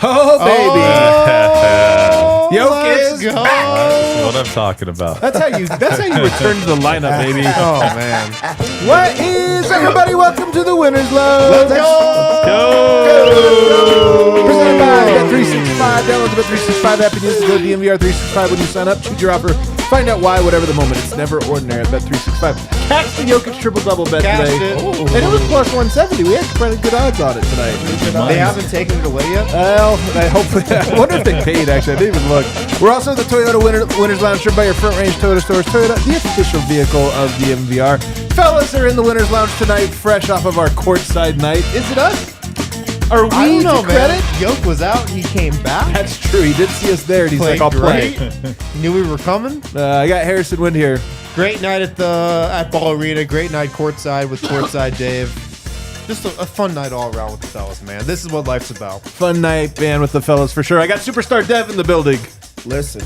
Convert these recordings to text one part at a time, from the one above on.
Oh, baby. Jokic is back. That's what I'm talking about. That's how you return to the lineup, baby. Oh, man. What is everybody? Welcome to the Winners Lounge. Let's go. Presented by Bet365. Download the Bet365 app and use the code DNVR 365 when you sign up. Choose your offer. Find out why, whatever the moment. It's never ordinary at Bet365. Catch the Jokic triple-double bet today. And it was plus 170. We had pretty good odds on it tonight. They haven't taken it away yet? Well, I wonder if they paid, actually. I didn't even look. We're also the Toyota Winners Lounge, driven by your Front Range Toyota stores. Toyota, the official vehicle of DNVR. Fellas are in the Winners Lounge tonight, fresh off of our courtside night. Is it us? Are we I don't know, to credit? man. Yoke was out. He came back. That's true. He did see us there, and he's Played like, I'll play. Knew we were coming. I got Harrison Wind here. Great night at Ball Arena. Great night courtside with Courtside Dave. Just a fun night all around with the fellas, man. This is what life's about. Fun night, man, with the fellas for sure. I got Superstar Dev in the building. Listen,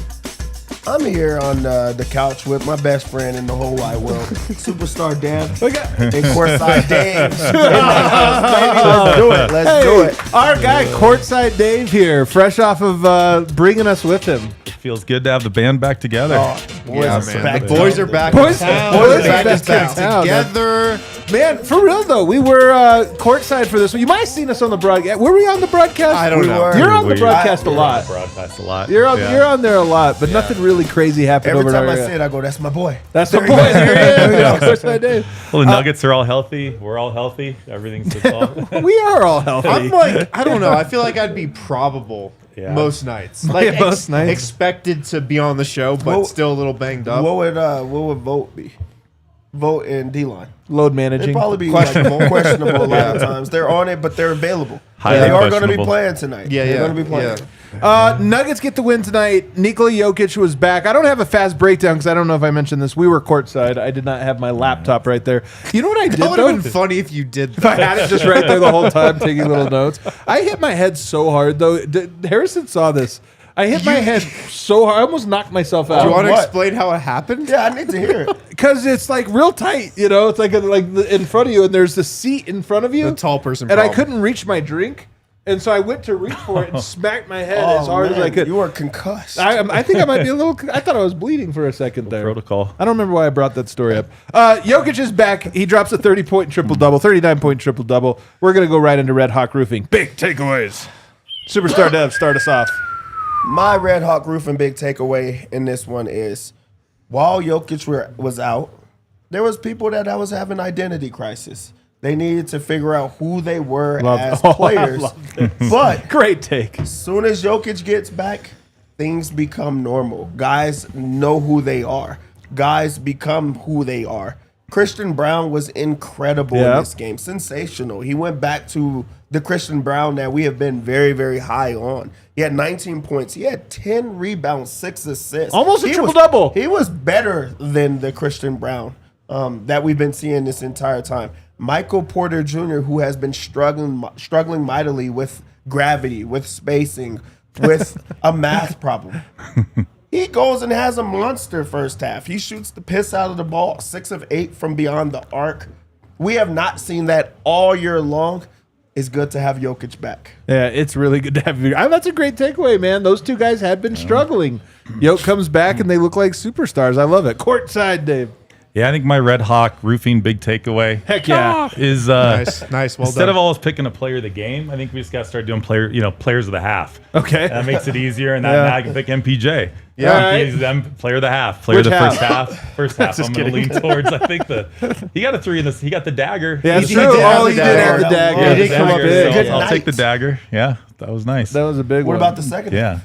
I'm here on the couch with my best friend in the whole wide world, Superstar Dan and Courtside Dave. Let's do it. Let's do it. Our guy, Courtside Dave here, fresh off of bringing us with him. Feels good to have the band back together. The boys are back Boys in town. are They're back in town. together. Man, for real though, we were courtside for this one. You might have seen us on the broadcast. Were we on the broadcast? I don't know. You're on the broadcast a lot. Broadcast a lot. You're on there a lot, but nothing really crazy happened Every over time there. I say it, I go, that's my boy. That's the boy. There he is. Courtside Dave. Well, the Nuggets are all healthy. We're all healthy. Everything's good. We are all healthy. I'm like, I don't know. I feel like I'd be probable most nights. Like most nights. Expected to be on the show, but still a little banged up. What would Vogt be? Vogt and D-line. Load They'd managing. probably be Questionable. questionable a lot of times. They're on it, but they're available. Highly They are going to be questionable. playing tonight. They're going to be playing. Nuggets get the win tonight. Nikola Jokic was back. I don't have a fast breakdown because I don't know if I mentioned this. We were courtside. I did not have my laptop right there. You know what I did, That would though? have been funny if you did If I that. had it just right there the whole time, taking little notes. I hit my head so hard, though. Harrison saw this. I hit my head so hard. I almost knocked myself out. Do you want to What? explain how it happened? Yeah, I need to hear it. Because it's like real tight, you know? It's like in front of you, and there's the seat in front of you. The tall person And I problem. couldn't reach my drink. And so I went to reach for it and smacked my head as hard as I could. You were concussed. I think I might be a little. I thought I was bleeding for a second there. Protocol. I don't remember why I brought that story up. Jokic is back. He drops a 30-point triple-double, 39-point triple-double. We're going to go right into Red Hawk Roofing. Big takeaways. Superstar Dev, start us off. My Red Hawk Roofing big takeaway in this one is, while Jokic was out, there was people that was having identity crisis. They needed to figure out who they were as players. But Great take. as soon as Jokic gets back, things become normal. Guys know who they are. Guys become who they are. Christian Braun was incredible in this game. Sensational. He went back to the Christian Braun that we have been very, very high on. He had 19 points. He had 10 rebounds, 6 assists. Almost a triple-double. He was better than the Christian Braun that we've been seeing this entire time. Michael Porter Jr., who has been struggling mightily with gravity, with spacing, with a math problem. He goes and has a monster first half. He shoots the piss out of the ball, 6 of 8 from beyond the arc. We have not seen that all year long. It's good to have Jokic back. Yeah, it's really good to have you. That's a great takeaway, man. Those two guys had been struggling. Jokic comes back, and they look like superstars. I love it. Courtside, Dave. Yeah, I think my Red Hawk Roofing big takeaway Heck yeah. is Nice. Well instead done. of always picking a player of the game, I think we just got to start doing players of the half. Okay. That makes it easier, and now I can pick MPJ. Yeah. He's them player of the half, player of the half? first half. First half. I'm going to lean towards. I think he got a 3 in this. He got the dagger. Yeah, that's He true. did have Oh, the he did have the dagger. dagger. Yeah, He did come up big. Good I'll night. take the dagger. Yeah, that was nice. That was a big one. What about the second? Yeah.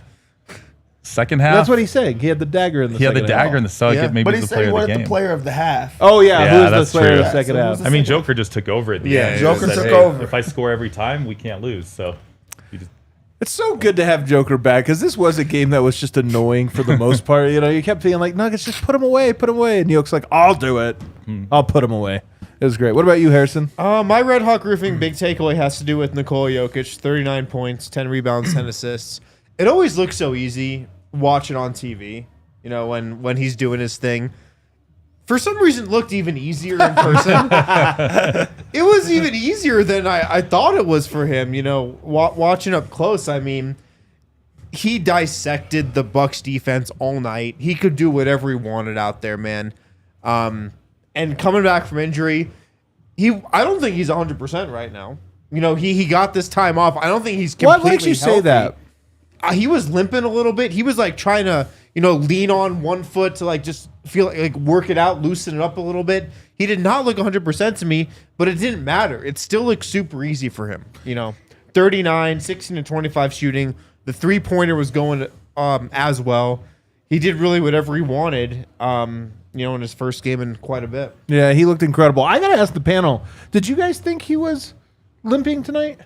Second half. That's what he's saying. He had the dagger in the He had the second half. dagger in the second. Yeah. Maybe But he's he the said player he of the wanted the game. player of the half. Oh, yeah. Yeah, Who's the that's player true. of the second So half? who's I mean, Joker just took over at the Yeah, end. He Joker just said, took "Hey, over." If I score every time, we can't lose. So, It's so good to have Joker back because this was a game that was just annoying for the most part. You know, you kept being like, Nuggets, just put him away. And Yoke's like, I'll do it. I'll put him away. It was great. What about you, Harrison? My Red Hawk Roofing big takeaway has to do with Nikola Jokic, 39 points, 10 rebounds, 10 assists. It always looks so easy watching on TV, you know, when he's doing his thing. For some reason, it looked even easier in person. It was even easier than I thought it was for him, you know, watching up close. I mean, he dissected the Bucks defense all night. He could do whatever he wanted out there, man. And coming back from injury, I don't think he's 100% right now. You know, he got this time off. I don't think he's completely What makes you say that? He was limping a little bit. He was like trying to, you know, lean on one foot to like just feel like work it out, loosen it up a little bit. He did not look 100% to me, but it didn't matter. It still looked super easy for him. You know, 39, 16 to 25 shooting. The 3-pointer was going as well. He did really whatever he wanted. You know, in his first game in quite a bit. Yeah, he looked incredible. I gotta ask the panel: did you guys think he was limping tonight?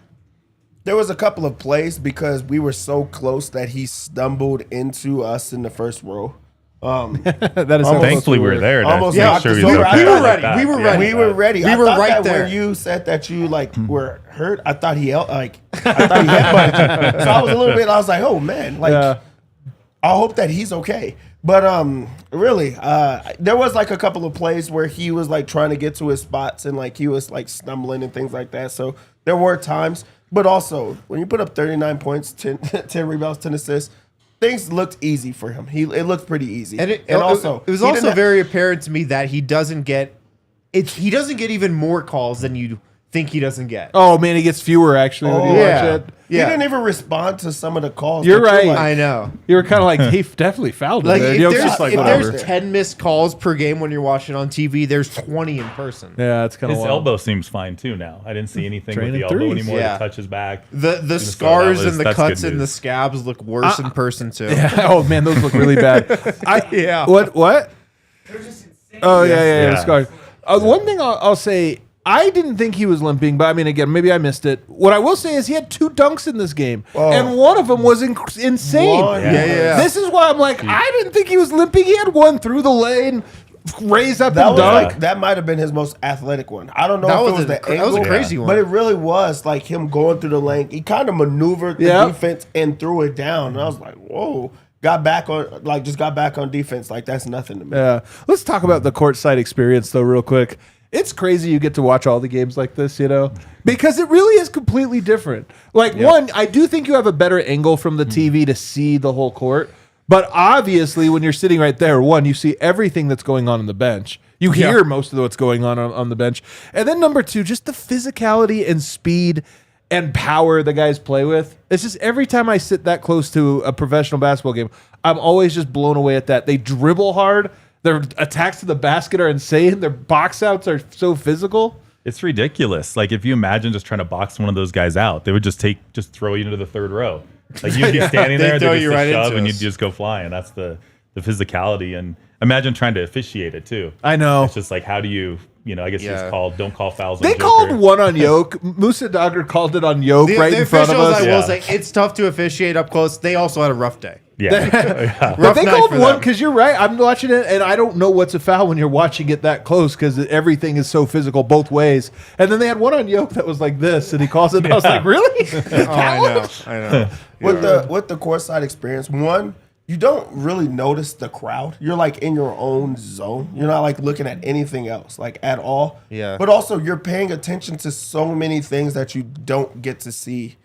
There was a couple of plays because we were so close that he stumbled into us in the first row. That is Thankfully, we were there to almost make knocked sure us he was over. okay. We were like ready. that. We were Yeah. ready. We were ready. We I were thought right that there. when you said that you were hurt, I thought he headbutted you. So I was a little bit. I was like, oh man, I hope that he's okay. But really, there was like a couple of plays where he was like trying to get to his spots and like he was like stumbling and things like that. So there were times, but also when you put up 39 points, 10 rebounds, 10 assists, things looked easy for him. It looked pretty easy. And it was also very apparent to me that he doesn't get even more calls than you think he doesn't get. Oh man, he gets fewer actually when you watch it. He didn't even respond to some of the calls. You're that right. like, I know. You were kind of like, he definitely fouled him. Like there. if Yoke's there's, just like, if whatever. there's 10 missed calls per game when you're watching on TV, there's 20 in person. Yeah, it's kind of His elbow seems fine too now. I didn't see anything with Training the elbow threes. anymore. Yeah. To touch his back. The scars and the that's cuts good and the news. scabs look worse in person too. Oh man, those look really bad. Yeah. What? Oh yeah. Yeah. Scars. One thing I'll say, I didn't think he was limping, but I mean, again, maybe I missed it. What I will say is he had 2 dunks in this game, and one of them was insane. Yeah. This is why I'm like, I didn't think he was limping. He had one through the lane, raise up That and was dunk. like that might have been his most athletic one. I don't know That if was it was a- the that was a angle, crazy one. but it really was like him going through the lane. He kind of maneuvered the Yeah. defense and threw it down. And I was like, whoa. Got back on defense. Like that's nothing to me. Yeah. Let's talk about the courtside experience though, real quick. It's crazy you get to watch all the games like this, you know, because it really is completely different. Like, one, I do think you have a better angle from the TV to see the whole court. But obviously, when you're sitting right there, one, you see everything that's going on the bench. You hear most of what's going on the bench. And then number 2, just the physicality and speed and power the guys play with. It's just every time I sit that close to a professional basketball game, I'm always just blown away at that. They dribble hard. Their attacks to the basket are insane. Their box outs are so physical. It's ridiculous. Like if you imagine just trying to box one of those guys out, they would just throw you into the third row. Like you'd be standing there, throw they you just right shove, into and us. you'd just go flying. That's the physicality. And imagine trying to officiate it too. I know. It's just like, how do you, I guess Yeah. don't call fouls. They on called Joker. one on Yoke. Musa Dagger called it on Yoke The in front of us. I will Yeah. say, it's tough to officiate up close. They also had a rough day. Yeah. But Rough they night called for one them. because you're right. I'm watching it and I don't know what's a foul when you're watching it that close because everything is so physical both ways. And then they had one on Yoke that was like this, and he calls it. And I was like, really? I know. With the courtside experience, one, you don't really notice the crowd. You're like in your own zone. You're not like looking at anything else like at all. Yeah. But also you're paying attention to so many things that you don't get to see.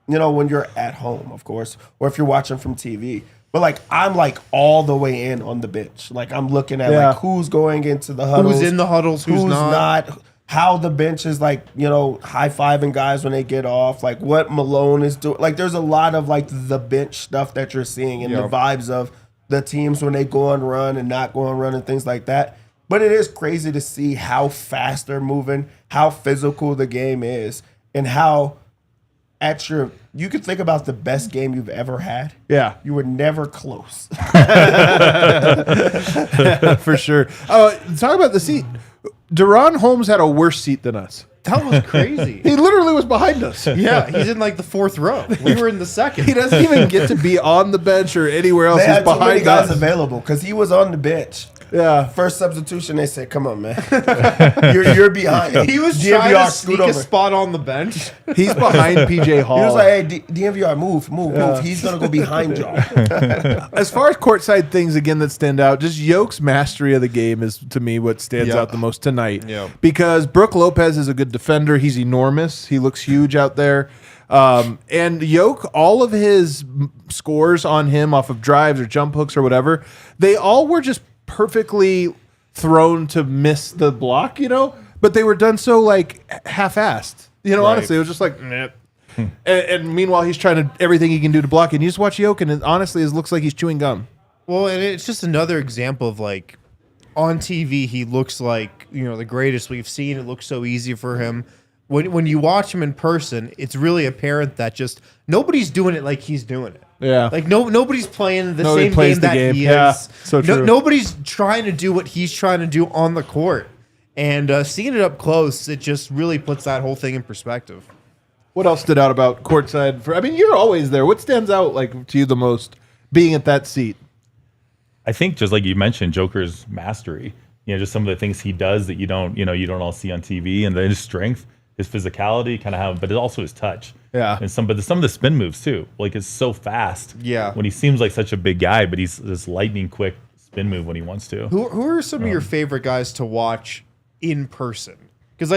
When you're at home, of course, or if you're watching from TV. But like I'm like all the way in on the bench. Like I'm looking at like who's going into the huddles, Who's in the huddles, who's not. How the bench is like, high-fiving guys when they get off, like what Malone is doing. Like there's a lot of like the bench stuff that you're seeing and the vibes of the teams when they go on run and not go on run and things like that. But it is crazy to see how fast they're moving, how physical the game is, and how you could think about the best game you've ever had. Yeah. You were never close. For sure. Talk about the seat. Deron Holmes had a worse seat than us. That was crazy. He literally was behind us. Yeah, he's in like the 4th row. We were in the 2nd. He doesn't even get to be on the bench or anywhere else. They He's had too many behind guys us. available because he was on the bench. Yeah. First substitution, they said, "Come on, man, you're behind." He was DNVR, trying to scoot sneak a over. spot on the bench. He's behind PJ Hall. He was like, "Hey, DNVR, move. He's gonna go behind y'all." As far as courtside things again that stand out, just Yoke's mastery of the game is to me what stands Yeah. out the most tonight. Yeah. Because Brook Lopez is a good defender. He's enormous. He looks huge out there. And Yoke, all of his scores on him off of drives or jump hooks or whatever, they all were just perfectly thrown to miss the block, but they were done so like half-assed. Right. Honestly, it was just like, nah. And meanwhile, he's trying to everything he can do to block it. And you just watch Yoke, and it honestly looks like he's chewing gum. Well, and it's just another example of like on TV, he looks like, the greatest we've seen. It looks so easy for him. When you watch him in person, it's really apparent that just nobody's doing it like he's doing it. Yeah. Like nobody's playing the Nobody same plays game the that game. he Yeah, is. so true. Nobody's trying to do what he's trying to do on the court. And seeing it up close, it just really puts that whole thing in perspective. What else stood out about courtside? You're always there. What stands out like to you the most being at that seat? I think just like you mentioned, Joker's mastery. Just some of the things he does that you don't all see on TV, and then his strength, his physicality, but it also his touch. Yeah. And some of the spin moves too. Like it's so fast. Yeah. When he seems like such a big guy, but he's this lightning quick spin move when he wants to. Who are some of your favorite guys to watch in person? Because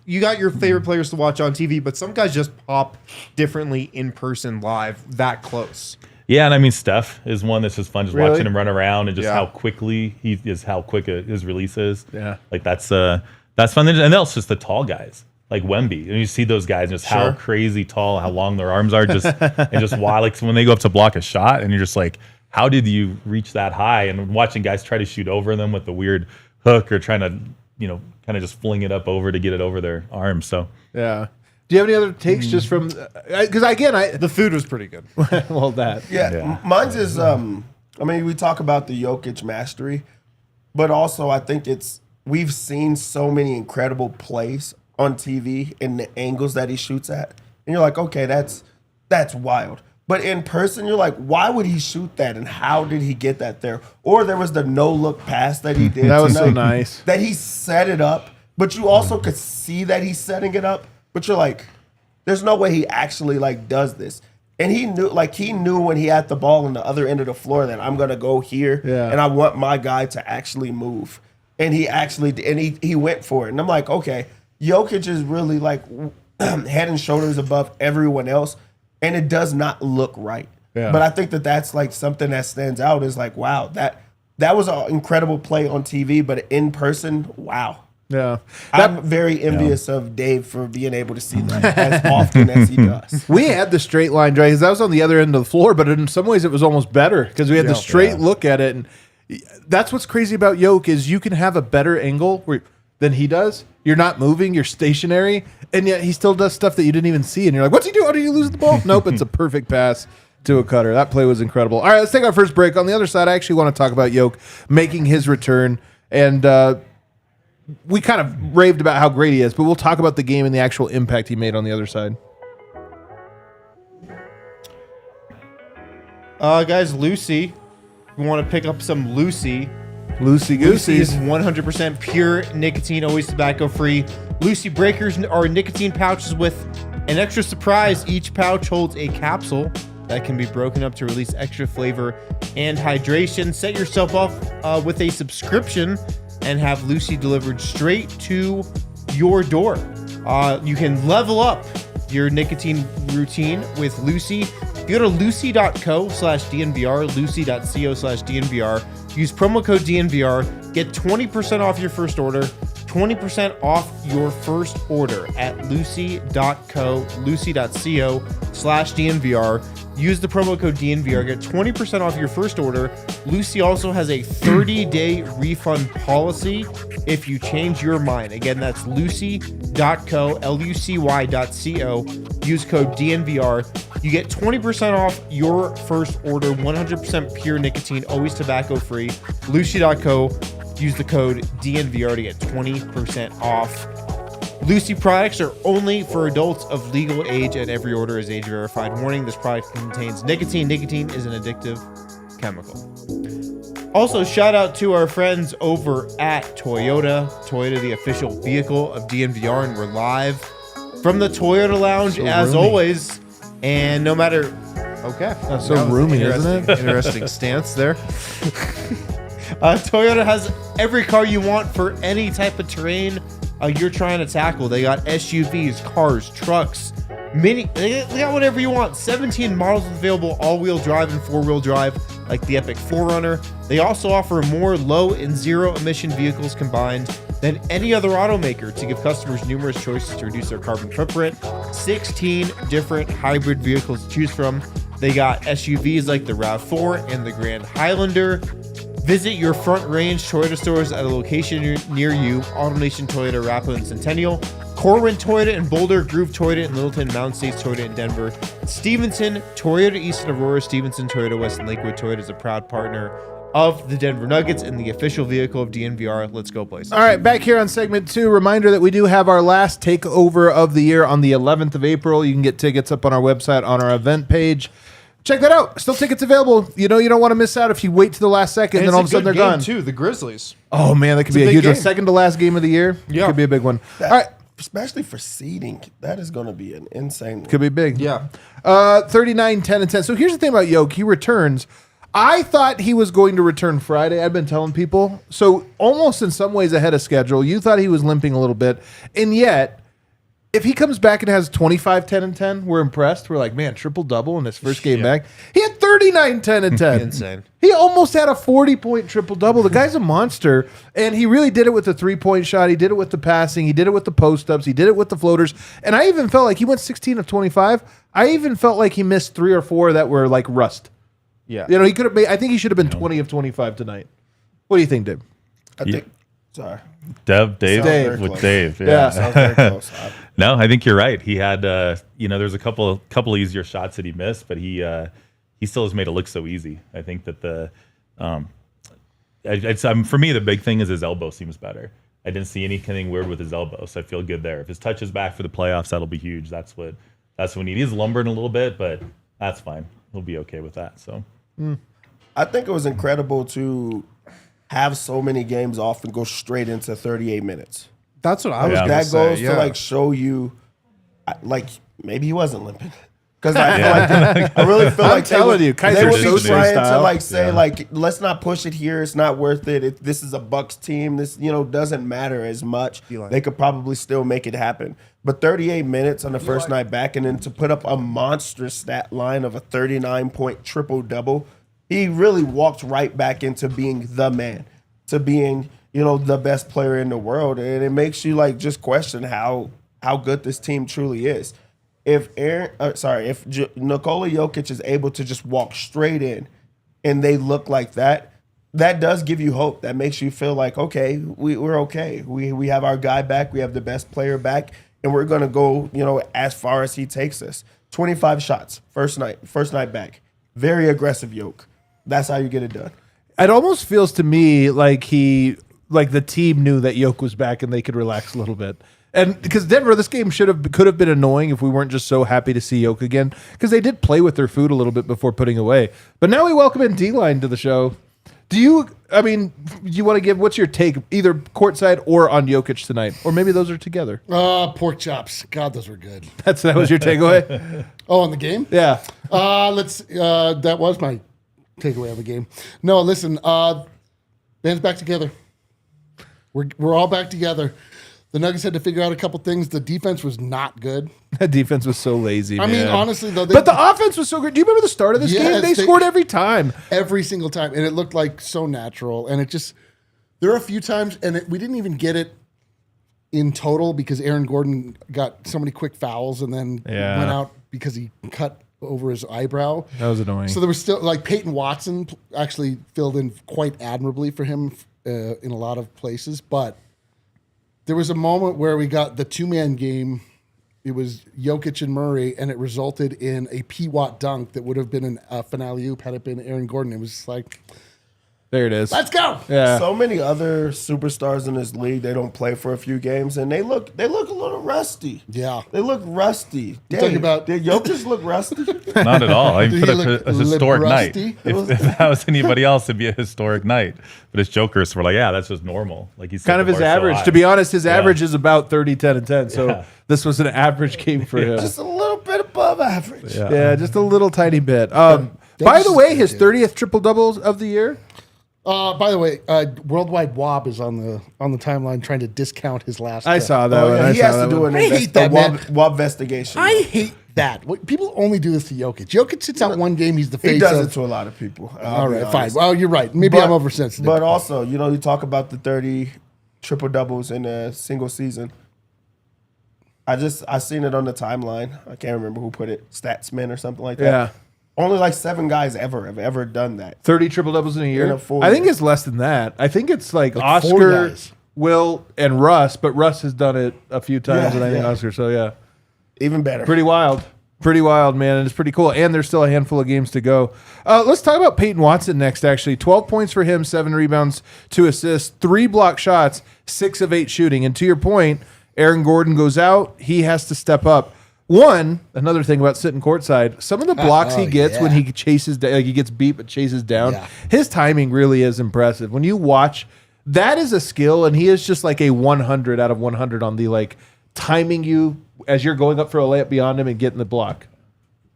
you got your favorite players to watch on TV, but some guys just pop differently in person live that close. Yeah, and Steph is one that's just fun, just Really? watching him run around and just Yeah. how quickly how quick his release is. Yeah. Like that's fun. And else just the tall guys like Wemby, and you see those guys just how Sure. crazy tall, how long their arms are, and just why like when they go up to block a shot, and you're just like, how did you reach that high? And watching guys try to shoot over them with the weird hook or trying to kind of just fling it up over to get it over their arms. So Yeah. Do you have any other takes just from? Because again, The food was pretty good. well that. Yeah, mine's is we talk about the Jokic mastery, but also I think we've seen so many incredible plays on TV and the angles that he shoots at, and you're like, okay, that's wild. But in person, you're like, why would he shoot that, and how did he get that there? Or there was the no look pass that he did. That was so tonight, nice. that he set it up, but you also could see that he's setting it up. But you're like, there's no way he actually does this. And he knew when he had the ball on the other end of the floor that I'm gonna go here, Yeah. and I want my guy to actually move. And he actually he went for it. And I'm like, okay, Jokic is really head and shoulders above everyone else, and it does not look right. Yeah. But I think that's something that stands out is wow, that was an incredible play on TV, but in person, wow. Yeah. I'm very envious of Dave for being able to see that as often as he does. We had the straight line drive because that was on the other end of the floor, but in some ways it was almost better because we had the straight look at it. And that's what's crazy about Yoke is you can have a better angle than he does. You're not moving, you're stationary, and yet he still does stuff that you didn't even see. And you're like, what's he doing? Oh, did he lose the ball? Nope, it's a perfect pass to a cutter. That play was incredible. All right, let's take our first break. On the other side, I actually want to talk about Yoke making his return. And we kind of raved about how great he is, but we'll talk about the game and the actual impact he made on the other side. Guys, Lucy, we want to pick up some Lucy. Lucy Lucy is Goosey's. 100% pure nicotine, always tobacco free. Lucy Breakers are nicotine pouches with an extra surprise. Each pouch holds a capsule that can be broken up to release extra flavor and hydration. Set yourself off with a subscription and have Lucy delivered straight to your door. You can level up your nicotine routine with Lucy. Go to lucy.co/DNVR, lucy.co/DNVR. Use promo code DNVR. Get 20% off your first order. 20% off your first order at lucy.co/DNVR. Use the promo code DNVR. Get 20% off your first order. Lucy also has a 30-day refund policy if you change your mind. Again, that's lucy.co, lucy.co. Use code DNVR. You get 20% off your first order. 100% pure nicotine, always tobacco free. Lucy.co. Use the code DNVR to get 20% off. Lucy products are only for adults of legal age, and every order is age verified. Warning: this product contains nicotine. Nicotine is an addictive chemical. Also, shout out to our friends over at Toyota. Toyota, the official vehicle of DNVR, and we're live from the Toyota Lounge as always. And no matter, okay, That's so roomy, isn't it? Interesting stance there. Toyota has every car you want for any type of terrain you're trying to tackle. They got SUVs, cars, trucks, mini. They got whatever you want. 17 models available, all-wheel drive and four-wheel drive, like the Epic 4Runner. They also offer more low and zero-emission vehicles combined than any other automaker to give customers numerous choices to reduce their carbon footprint. 16 different hybrid vehicles to choose from. They got SUVs like the RAV4 and the Grand Highlander. Visit your Front Range Toyota stores at a location near you. AutoNation Toyota, Arapahoe and Centennial. Corwin Toyota in Boulder. Groove Toyota in Littleton. Mountain States Toyota in Denver. Stevenson Toyota East in Aurora. Stevenson Toyota West in Lakewood. Toyota is a proud partner of the Denver Nuggets and the official vehicle of DNVR. Let's go places. All right, back here on segment 2. Reminder that we do have our last takeover of the year on the 11th of April. You can get tickets up on our website on our event page. Check that out. Still tickets available. You know you don't want to miss out if you wait to the last second, And then all of a sudden they're gone. too. The Grizzlies. Oh man, that could be a big huge one. game. Second to last game of the year. Yeah. Could be a big one. That- All right. Especially for seeding, that is going to be an insane one. Could be big. Yeah. 39, 10, and 10. So here's the thing about Yoke. He returns. I thought he was going to return Friday. I've been telling people. So almost in some ways ahead of schedule. You thought he was limping a little bit. And yet, if he comes back and has 25, 10, and 10, we're impressed. We're like, man, triple-double in his first game back. He had 39, 10, and 10. Insane. He almost had a 40-point triple-double. The guy's a monster, and he really did it with the three-point shot. He did it with the passing. He did it with the post-ups. He did it with the floaters. And I even felt like he went 16 of 25. I even felt like he missed 3 or 4 that were like rust. Yeah. You know, he could have made, I think he should have been 20 of 25 tonight. What do you think, Dave? I think. Sorry. Dave, Dave. with Close. Dave. Yeah. Sounds very close. No, I think you're right. He had, there's a couple easier shots that he missed, but he still has made it look so easy. I think that for me, the big thing is his elbow seems better. I didn't see anything weird with his elbow, so I feel good there. If his touch is back for the playoffs, that'll be huge. That's what we need. He's lumbering a little bit, but that's fine. He'll be okay with that. So I think it was incredible to have so many games off and go straight into 38 minutes. That's what I was Yeah. going That to goes say. to like show you, like maybe he wasn't limping. Because I really feel like telling you, Kaiser they would Chiefs be trying to style. like say Yeah. like let's not push it here. It's not worth it. This is a Bucks team. This doesn't matter as much. They could probably still make it happen. But 38 minutes on the first night back, and then to put up a monstrous stat line of a 39-point triple double, he really walked right back into being the man, to being the best player in the world, and it makes you like just question how good this team truly is. If Nikola Jokic is able to just walk straight in and they look like that, that does give you hope. That makes you feel like, okay, we're okay. We have our guy back. We have the best player back, and we're going to go, as far as he takes us. 25 shots, first night back. Very aggressive Yoke. That's how you get it done. It almost feels to me like the team knew that Yoke was back and they could relax a little bit. And because Denver, this game could have been annoying if we weren't just so happy to see Yoke again, because they did play with their food a little bit before putting away. But now we welcome in D-Line to the show. Do you want to give, what's your take, either courtside or on Jokic tonight? Or maybe those are together. Pork chops. God, those were good. That was your takeaway? Oh, in the game? Yeah. That was my takeaway of the game. No, listen, band's back together. We're all back together. The Nuggets had to figure out a couple things. The defense was not good. That defense was so lazy, I man. mean, honestly, though. But the offense was so good. Do you remember the start of this game? Yes, They scored every time. every single time, and it looked like so natural. And it just, there were a few times, and we didn't even get it in total because Aaron Gordon got so many quick fouls and then went out because he cut over his eyebrow. That was annoying. So there was still, like, Peyton Watson actually filled in quite admirably for him in a lot of places. But there was a moment where we got the two-man game. It was Jokic and Murray, and it resulted in a P. Watt dunk that would have been a finale oop had it been Aaron Gordon. It was like, There it is. Let's go. Yeah. So many other superstars in this league, they don't play for a few games, and they look a little rusty. Yeah. They look rusty. talking about- did Jokic look rusty? Not at all. I Did put he a look historic night. rusty? If that was anybody else, it'd be a historic night. But it's Jokers. We're like, yeah, that's just normal. Like he's Kind of his average. To be honest, his average is about 30, 10, and 10. So Yeah. this was an average game for him. Just a little bit above average. Yeah, just a little tiny bit. By the way, his 30th triple doubles of the year. By the way, Worldwide Wob is on the timeline trying to discount his last. I saw that Oh, one. yeah, I he saw has that to do one. I hate that, man. wob investigation. I hate that. People only do this to Jokic. Jokic sits out one game. He's the face He does of. it to a lot of people. All right, fine. Well, you're right. Maybe I'm oversensitive. But also, you talk about the 30 triple doubles in a single season. I seen it on the timeline. I can't remember who put it. Statsman or something like that. Yeah. Only like 7 guys have ever done that. 30 triple doubles in a year. In a full I think year. it's less than that. I think it's like 4 Oscar, guys. Will, and Russ, but Russ has done it a few times, Yeah, and I think yeah. Oscar. So yeah, Even better. pretty wild, man, and it's pretty cool. And there's still a handful of games to go. Let's talk about Peyton Watson next. Actually, 12 points for him, 7 rebounds, 2 assists, 3 block shots, 6 of 8 shooting. And to your point, Aaron Gordon goes out. He has to step up. Another thing about sitting courtside, some of the blocks he gets when he chases, like he gets beat but chases down, his timing really is impressive. When you watch, that is a skill, and he is just like a 100 out of 100 on the like timing you as you're going up for a layup beyond him and getting the block.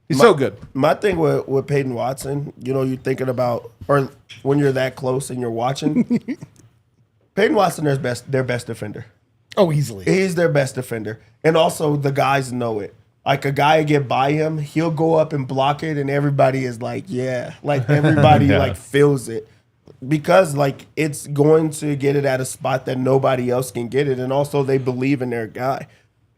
He's so good. My thing with Peyton Watson, you're thinking about, or when you're that close and you're watching, Peyton Watson is their best defender. Oh, easily. He's their best defender. And also the guys know it. Like a guy get by him, he'll go up and block it, and everybody is like, yeah. Like everybody like feels it. Because like it's going to get it at a spot that nobody else can get it. And also they believe in their guy.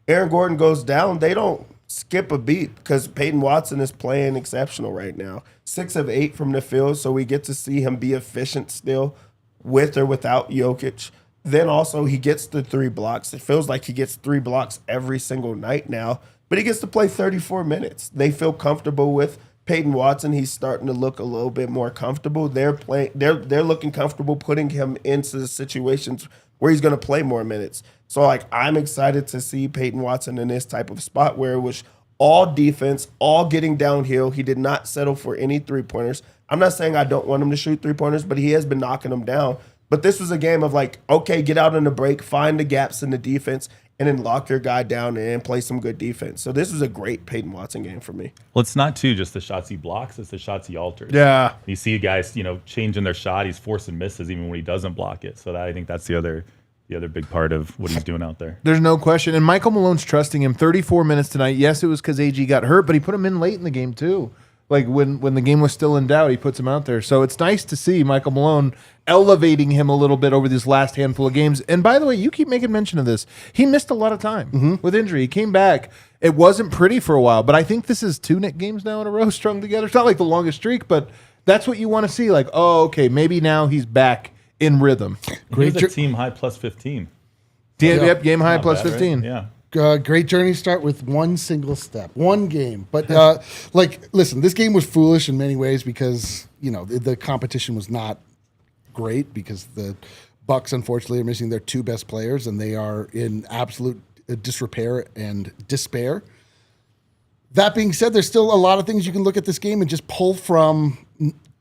Aaron Gordon goes down, they don't skip a beat because Peyton Watson is playing exceptional right now. 6 of 8 from the field, so we get to see him be efficient still with or without Jokic. Then also he gets the 3 blocks. It feels like he gets 3 blocks every single night now, but he gets to play 34 minutes. They feel comfortable with Peyton Watson. He's starting to look a little bit more comfortable. They're looking comfortable putting him into the situations where he's going to play more minutes. So like I'm excited to see Peyton Watson in this type of spot where it was all defense, all getting downhill. He did not settle for any 3-pointers. I'm not saying I don't want him to shoot 3-pointers, but he has been knocking them down. But this was a game of like, okay, get out on the break, find the gaps in the defense, and then lock your guy down and play some good defense. So this was a great Peyton Watson game for me. Well, it's not just the shots he blocks; it's the shots he alters. Yeah. You see guys, changing their shot. He's forcing misses even when he doesn't block it. So I think that's the other big part of what he's doing out there. There's no question. And Michael Malone's trusting him 34 minutes tonight. Yes, it was because AG got hurt, but he put him in late in the game too. Like when the game was still in doubt, he puts him out there. So it's nice to see Michael Malone elevating him a little bit over these last handful of games. And by the way, you keep making mention of this. He missed a lot of time with injury. He came back. It wasn't pretty for a while, but I think this is 2 Knick games now in a row strung together. It's not like the longest streak, but that's what you want to see. Like, oh, okay, maybe now he's back in rhythm. Great team high plus 15. Yep, game high Not plus bad, 15. Right? Yeah. Great journey start with one single step, one game. But listen, this game was foolish in many ways because the competition was not great because the Bucks unfortunately are missing their 2 best players and they are in absolute disrepair and despair. That being said, there's still a lot of things you can look at this game and just pull from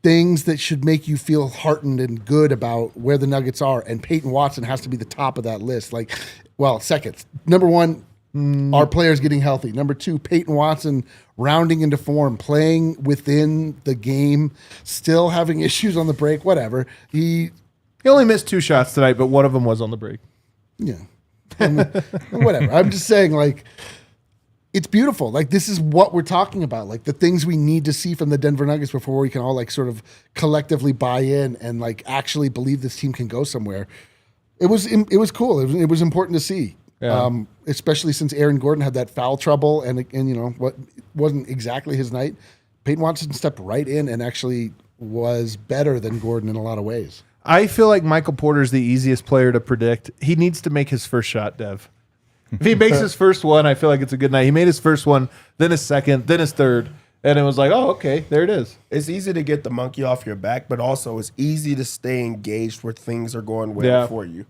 things that should make you feel heartened and good about where the Nuggets are. And Peyton Watson has to be the top of that list. Second. Number 1, our players getting healthy. Number 2, Peyton Watson rounding into form, playing within the game, still having issues on the break, whatever. He only missed 2 shots tonight, but one of them was on the break. Yeah. Whatever. I'm just saying, it's beautiful. This is what we're talking about. The things we need to see from the Denver Nuggets before we can all sort of collectively buy in and actually believe this team can go somewhere. It was cool. It was important to see, especially since Aaron Gordon had that foul trouble and what wasn't exactly his night. Peyton Watson stepped right in and actually was better than Gordon in a lot of ways. I feel like Michael Porter's the easiest player to predict. He needs to make his first shot, Dev. If he makes his first one, I feel like it's a good night. He made his first one, then his second, then his third, And it was like, oh, okay, there it is. It's easy to get the monkey off your back, but also it's easy to stay engaged where things are going well for you.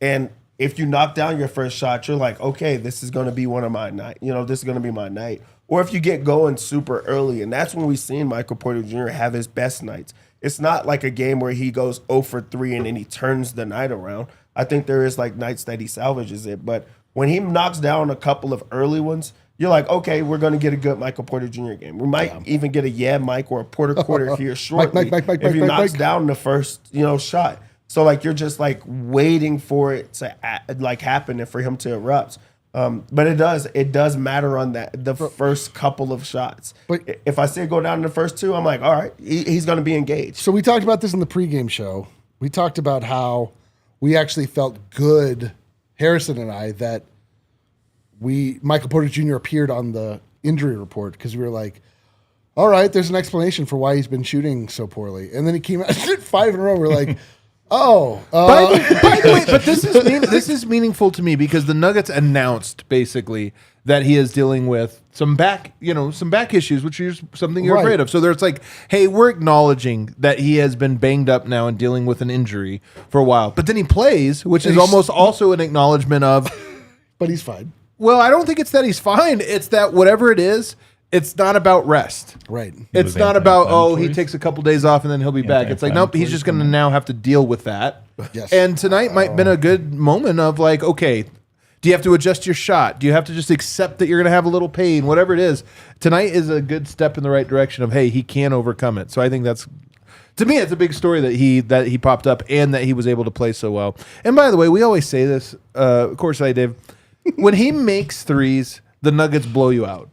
And if you knock down your first shot, you're like, okay, this is going to be one of my night. This is going to be my night. Or if you get going super early, and that's when we've seen Michael Porter Jr. have his best nights. It's not like a game where he goes 0 for 3 and then he turns the night around. I think there is like nights that he salvages it. But when he knocks down a couple of early ones, you're like, okay, we're going to get a good Michael Porter Jr. game. We might even get a Mike or a Porter quarter here shortly if he knocks down the first, shot. So like you're just like waiting for it to like happen and for him to erupt. But it does matter on the first couple of shots. But if I see it go down in the first two, I'm like, all right, he's going to be engaged. So we talked about this in the pregame show. We talked about how we actually felt good, Harrison and I, that Michael Porter Jr. appeared on the injury report because we were like, all right, there's an explanation for why he's been shooting so poorly. And then he came out 5 in a row. We're like, oh. By the way, but this is meaningful to me because the Nuggets announced basically that he is dealing with some back issues, which is something you're afraid of. So there's like, hey, we're acknowledging that he has been banged up now and dealing with an injury for a while. But then he plays, which is almost also an acknowledgement of. But he's fine. Well, I don't think it's that he's fine. It's that whatever it is, it's not about rest. Right. It's not about, he takes a couple days off and then he'll be back. It's like, nope, he's just going to now have to deal with that. Yes. And tonight might have been a good moment of like, okay, do you have to adjust your shot? Do you have to just accept that you're going to have a little pain? Whatever it is. Tonight is a good step in the right direction of, hey, he can overcome it. So I think that's, to me, it's a big story that he popped up and that he was able to play so well. And by the way, we always say this, of course I did. When he makes threes, the Nuggets blow you out.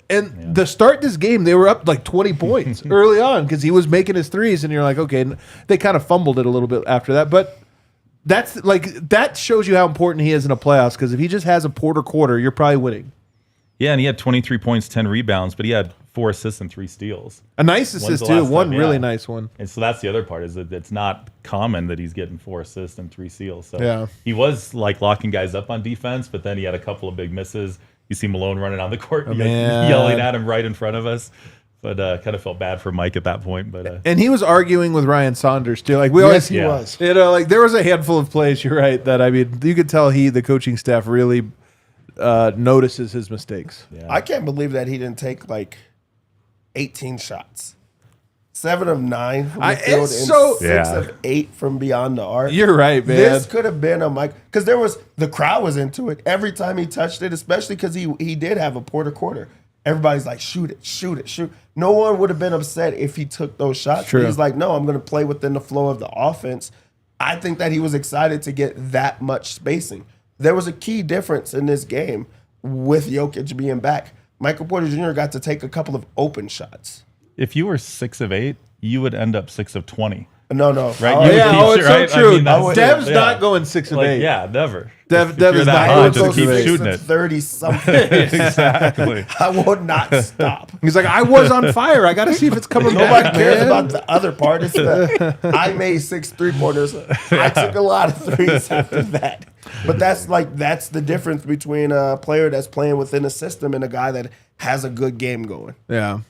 And the start this game, they were up like 20 points early on because he was making his threes, and you're like, okay. And they kind of fumbled it a little bit after that, but that shows you how important he is in a playoffs. Because if he just has a Porter quarter, you're probably winning. Yeah, and he had 23 points, 10 rebounds, but he had 4 assists and 3 steals. A nice assist too, one really nice one. And so that's the other part, is that it's not common that he's getting 4 assists and 3 steals. So yeah, he was like locking guys up on defense, but then he had a couple of big misses. You see Malone running on the court, yelling at him right in front of us. But kind of felt bad for Mike at that point. But and he was arguing with Ryan Saunders too. Like we always, he was. Like there was a handful of plays. You're right. That I mean, you could tell the coaching staff really notices his mistakes. Yeah. I can't believe that he didn't take like 18 shots. 7 of 9 from the field and 6 of 8 from beyond the arc. You're right, man. This could have been a Mike, because the crowd was into it every time he touched it, especially because he did have a Porter quarter. Everybody's like, shoot it, shoot it, shoot. No one would have been upset if he took those shots. But he's like, no, I'm going to play within the flow of the offense. I think that he was excited to get that much spacing. There was a key difference in this game with Jokic being back. Michael Porter Jr. got to take a couple of open shots. If you were 6 of 8, you would end up 6 of 20. No. Right? It's so true. Dev's not not going 6 of 8. Yeah, never. Dev that is not hot, going just keep 6 of 8. shooting it. 30-something. Exactly. I will not stop. He's like, I was on fire. I got to see if it's coming Nobody back, cares man. about the other part. It's I made 6 3-pointers. I took a lot of threes after that. But that's the difference between a player that's playing within a system and a guy that has a good game going. Yeah.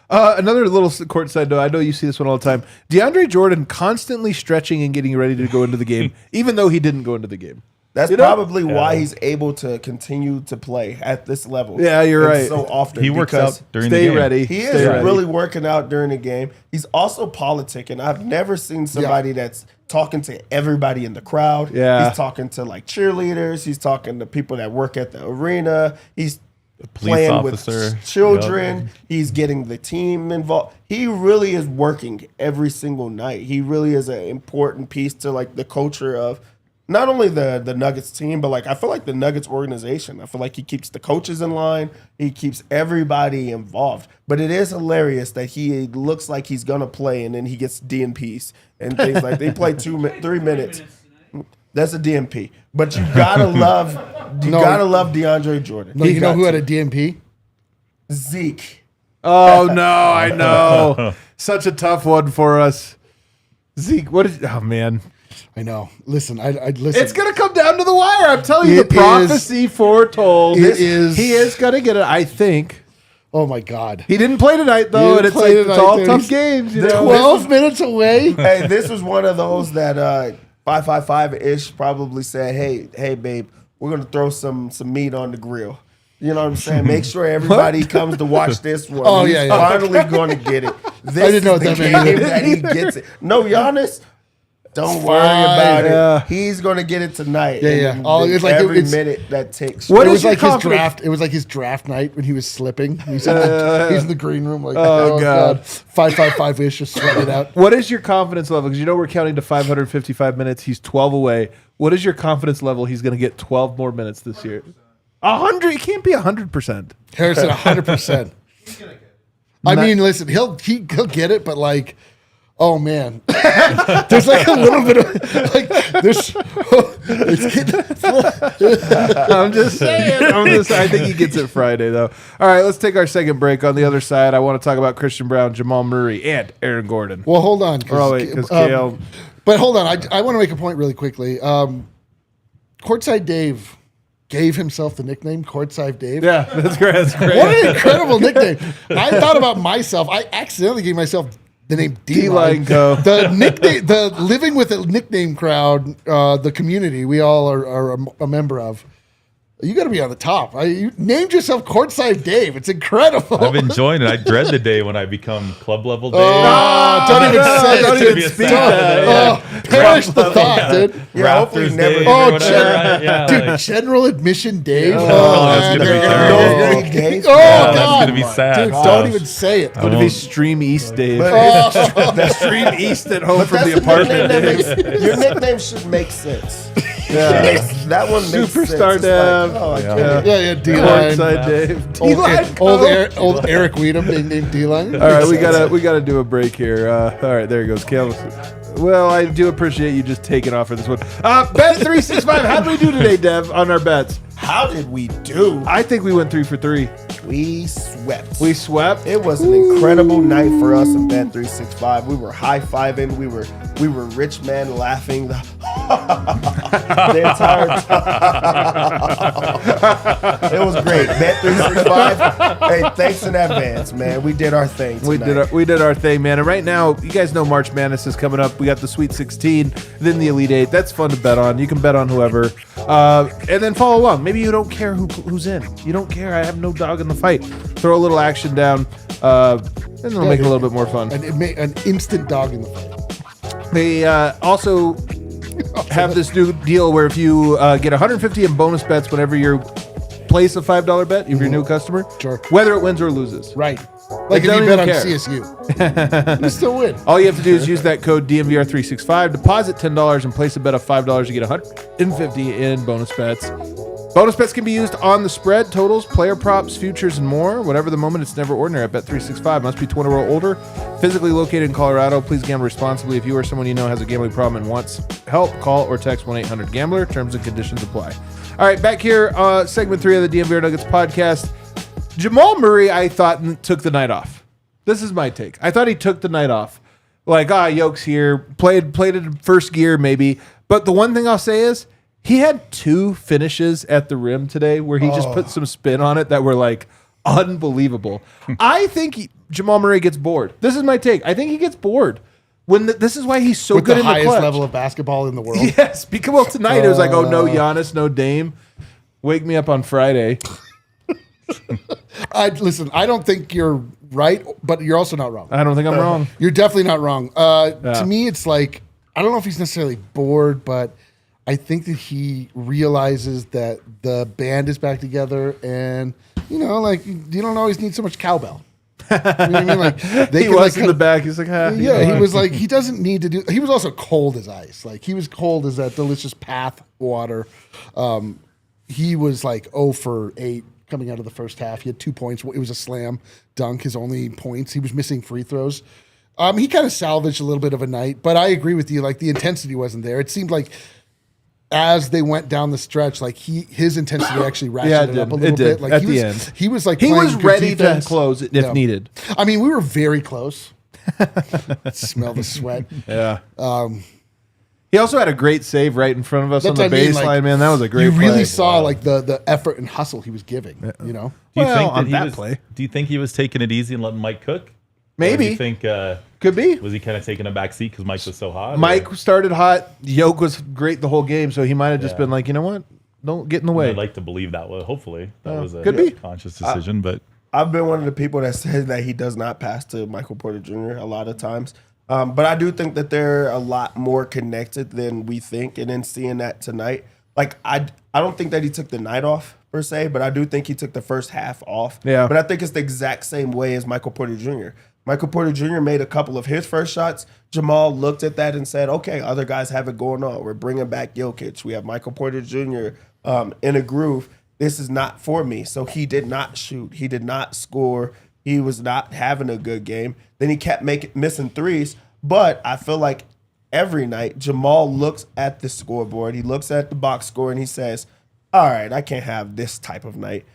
Another little court side note. I know you see this one all the time. DeAndre Jordan constantly stretching and getting ready to go into the game, even though he didn't go into the game. That's probably why he's able to continue to play at this level. Yeah, you're right. So often He works out during the Stay game. ready. He Stay is ready. really working out during the game. He's also politicking. I've never seen somebody that's talking to everybody in the crowd. Yeah. He's talking to like cheerleaders. He's talking to people that work at the arena. He's police playing officer. with children. He's getting the team involved. He really is working every single night. He really is an important piece to like the culture of not only the Nuggets team, but like I feel like the Nuggets organization. I feel like he keeps the coaches in line. He keeps everybody involved. But it is hilarious that he looks like he's gonna play and then he gets DNPs and things like they play 3 minutes. That's a DNP. But you gotta love DeAndre Jordan. No, you know who had a DNP? Zeke. Oh, no, I know. Such a tough one for us. Zeke, oh, man. I know. Listen, I listen. It's going to come down to the wire. I'm telling you, the prophecy foretold. It is. He is going to get it, I think. Oh my God. He didn't play tonight though, and it's like it's all tough games. 12 minutes away. Hey, this was one of those that 555-ish probably said, hey, babe, we're gonna throw some meat on the grill. You know what I'm saying? Make sure everybody comes to watch this one. Oh, He's yeah. finally going to get it. This I didn't know what is the that meant. game that he gets it. No, Giannis, don't worry about it. He's going to get it tonight. Yeah. And It's like every minute that takes. What It is was your like his confidence? draft. It was like his draft night when he was slipping. He's in the green room like, Oh, God. 555-ish, just sweating it out. What is your confidence level? Because we're counting to 555 minutes. He's 12 away. What is your confidence level? He's going to get 12 more minutes this year. 100. It can't be 100%. Harrison, 100%. I mean, listen, he'll get it, but like, oh man, there's like a little bit of like there's. I'm just saying. I think he gets it Friday though. All right, let's take our second break. On the other side, I want to talk about Christian Braun, Jamal Murray, and Aaron Gordon. Well, hold on, Because Kale. But hold on, I want to make a point really quickly. Courtside Dave gave himself the nickname Courtside Dave. Yeah, that's great. That's great. What an incredible nickname! I thought about myself. I accidentally gave myself the name D-Line. Co. The nickname, the living with a nickname crowd, the community we all are a member of. You got to be on the top. You named yourself Courtside Dave. It's incredible. I've enjoyed it. I dread the day when I become club level Dave. Don't even say it. Don't dude. even speak Don't- that. Perish the thought, dude. Yeah, hopefully Raptors never. Dave Oh, or whatever, right? Yeah, Dude, like, general admission Dave. that's gonna be terrible. Days. Oh, yeah, God. that's gonna be sad. Dude, don't even say it. Going to be Stream East, Dave. That's Stream East at home from That's the apartment. nickname your nickname should make sense. Yeah. That one makes Superstar sense. It's Dev. Like, oh, I Yeah. get it. Yeah, D-Line. Courtside Dave. D-Line Old Eric Weedham being named D-Line. All right, we gotta do a break here. All right, there he goes, Kale. Well, I do appreciate you just taking off for this one. Bet 365. How did we do today, Dev, on our bets? How did we do? I think we went 3 for 3. We swept. We swept. It was an incredible night for us in Bet 365. We were high-fiving. We were rich men laughing the entire time. It was great. Bet 365. Hey, thanks in advance, man. We did our thing tonight. We did our thing, man. And right now, you guys know March Madness is coming up. We got the Sweet 16, then the Elite 8. That's fun to bet on. You can bet on whoever, and then follow along. Maybe you don't care who's in. You don't care. I have no dog in the fight. Throw a little action down, and it'll make it a little bit more fun. An instant dog in the fight. They also have this new deal where if you get 150 in bonus bets whenever you place a $5 bet, if you're a new customer, Sure. whether it wins or loses. Right. Like if don't you bet on even care. CSU. You still win. All you have to do is use that code DNVR365, deposit $10, and place a bet of $5. You get 150 in bonus bets. Bonus bets can be used on the spread, totals, player props, futures, and more. Whatever the moment, it's never ordinary at Bet365. Must be 21 or older. Physically located in Colorado. Please gamble responsibly. If you or someone you know has a gambling problem and wants help, call or text 1-800-GAMBLER. Terms and conditions apply. All right, back here, segment 3 of the DNVR Nuggets podcast. Jamal Murray, I thought, took the night off. This is my take. I thought he took the night off. Like, Yoke's here, played it in first gear maybe. But the one thing I'll say is, he had 2 finishes at the rim today where he just put some spin on it that were like unbelievable. I think Jamal Murray gets bored. This is my take. I think he gets bored. This is why he's so With good the in the highest clutch. level of basketball in the world. Yes, because tonight it was like, oh, no Giannis, no Dame. Wake me up on Friday. Listen, I don't think you're right, but you're also not wrong. I don't think I'm wrong. You're definitely not wrong. To me, it's like, I don't know if he's necessarily bored, but I think that he realizes that the band is back together, and you don't always need so much cowbell. You know what I mean? Like He was in the back. He's like, he was like, he doesn't need to do. He was also cold as ice. Like he was cold as that delicious path water. He was like 0 for 8 coming out of the first half. He had 2 points. It was a slam dunk. His only points. He was missing free throws. He kind of salvaged a little bit of a night, but I agree with you. Like the intensity wasn't there. It seemed like as they went down the stretch, like his intensity actually ratcheted up a little bit. Like at he the was, end. He was like He playing was good ready defense. to close it if needed. I mean, we were very close. Smell the sweat. Yeah. He also had a great save right in front of us on the That's what I mean, baseline, like, man. That was a great You really play. saw like the effort and hustle he was giving. You know, Do you Well, think on he that was, play. Do you think he was taking it easy and letting Mike cook? Or Maybe. do you think Could be. was he kind of taking a back seat because Mike was so hot? Mike or? started hot. Yoke was great the whole game, so he might have just Yeah. been like, you know what? Don't get in the way. I'd like to believe that was hopefully that was a could be. conscious decision, but I've been one of the people that says that he does not pass to Michael Porter Jr. a lot of times. But I do think that they're a lot more connected than we think. And then seeing that tonight, like I don't think that he took the night off per se, but I do think he took the first half off. Yeah. But I think it's the exact same way as Michael Porter Jr. Michael Porter Jr. made a couple of his first shots. Jamal looked at that and said, okay, other guys have it going on. We're bringing back Jokic. We have Michael Porter Jr. In a groove. This is not for me. So he did not shoot. He did not score. He was not having a good game. Then he kept missing threes. But I feel like every night Jamal looks at the scoreboard. He looks at the box score and he says, all right, I can't have this type of night.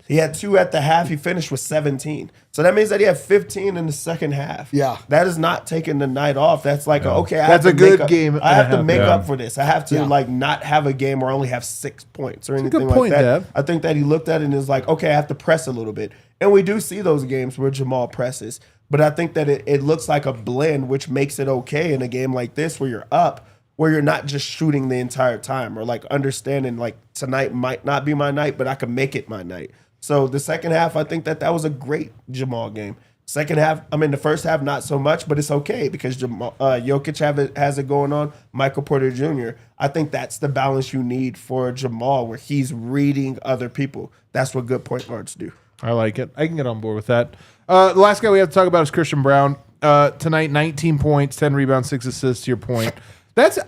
He had 2 at the half. He finished with 17. So that means that he had 15 in the second half. Yeah. That is not taking the night off. That's like, okay, I That's have a to make good up- game and I a have to half. make Yeah. up for this. I have to Yeah. like not have a game where I only have 6 points or anything good like point, that. Dev. I think that he looked at it and is like, okay, I have to press a little bit. And we do see those games where Jamal presses. But I think that it looks like a blend, which makes it okay in a game like this where you're up, where you're not just shooting the entire time or like understanding like tonight might not be my night, but I can make it my night. So the second half, I think that was a great Jamal game. Second half, I mean, the first half, not so much, but it's okay because Jokic has it going on. Michael Porter Jr., I think that's the balance you need for Jamal where he's reading other people. That's what good point guards do. I like it. I can get on board with that. The last guy we have to talk about is Christian Braun. Tonight, 19 points, 10 rebounds, 6 assists, to your point.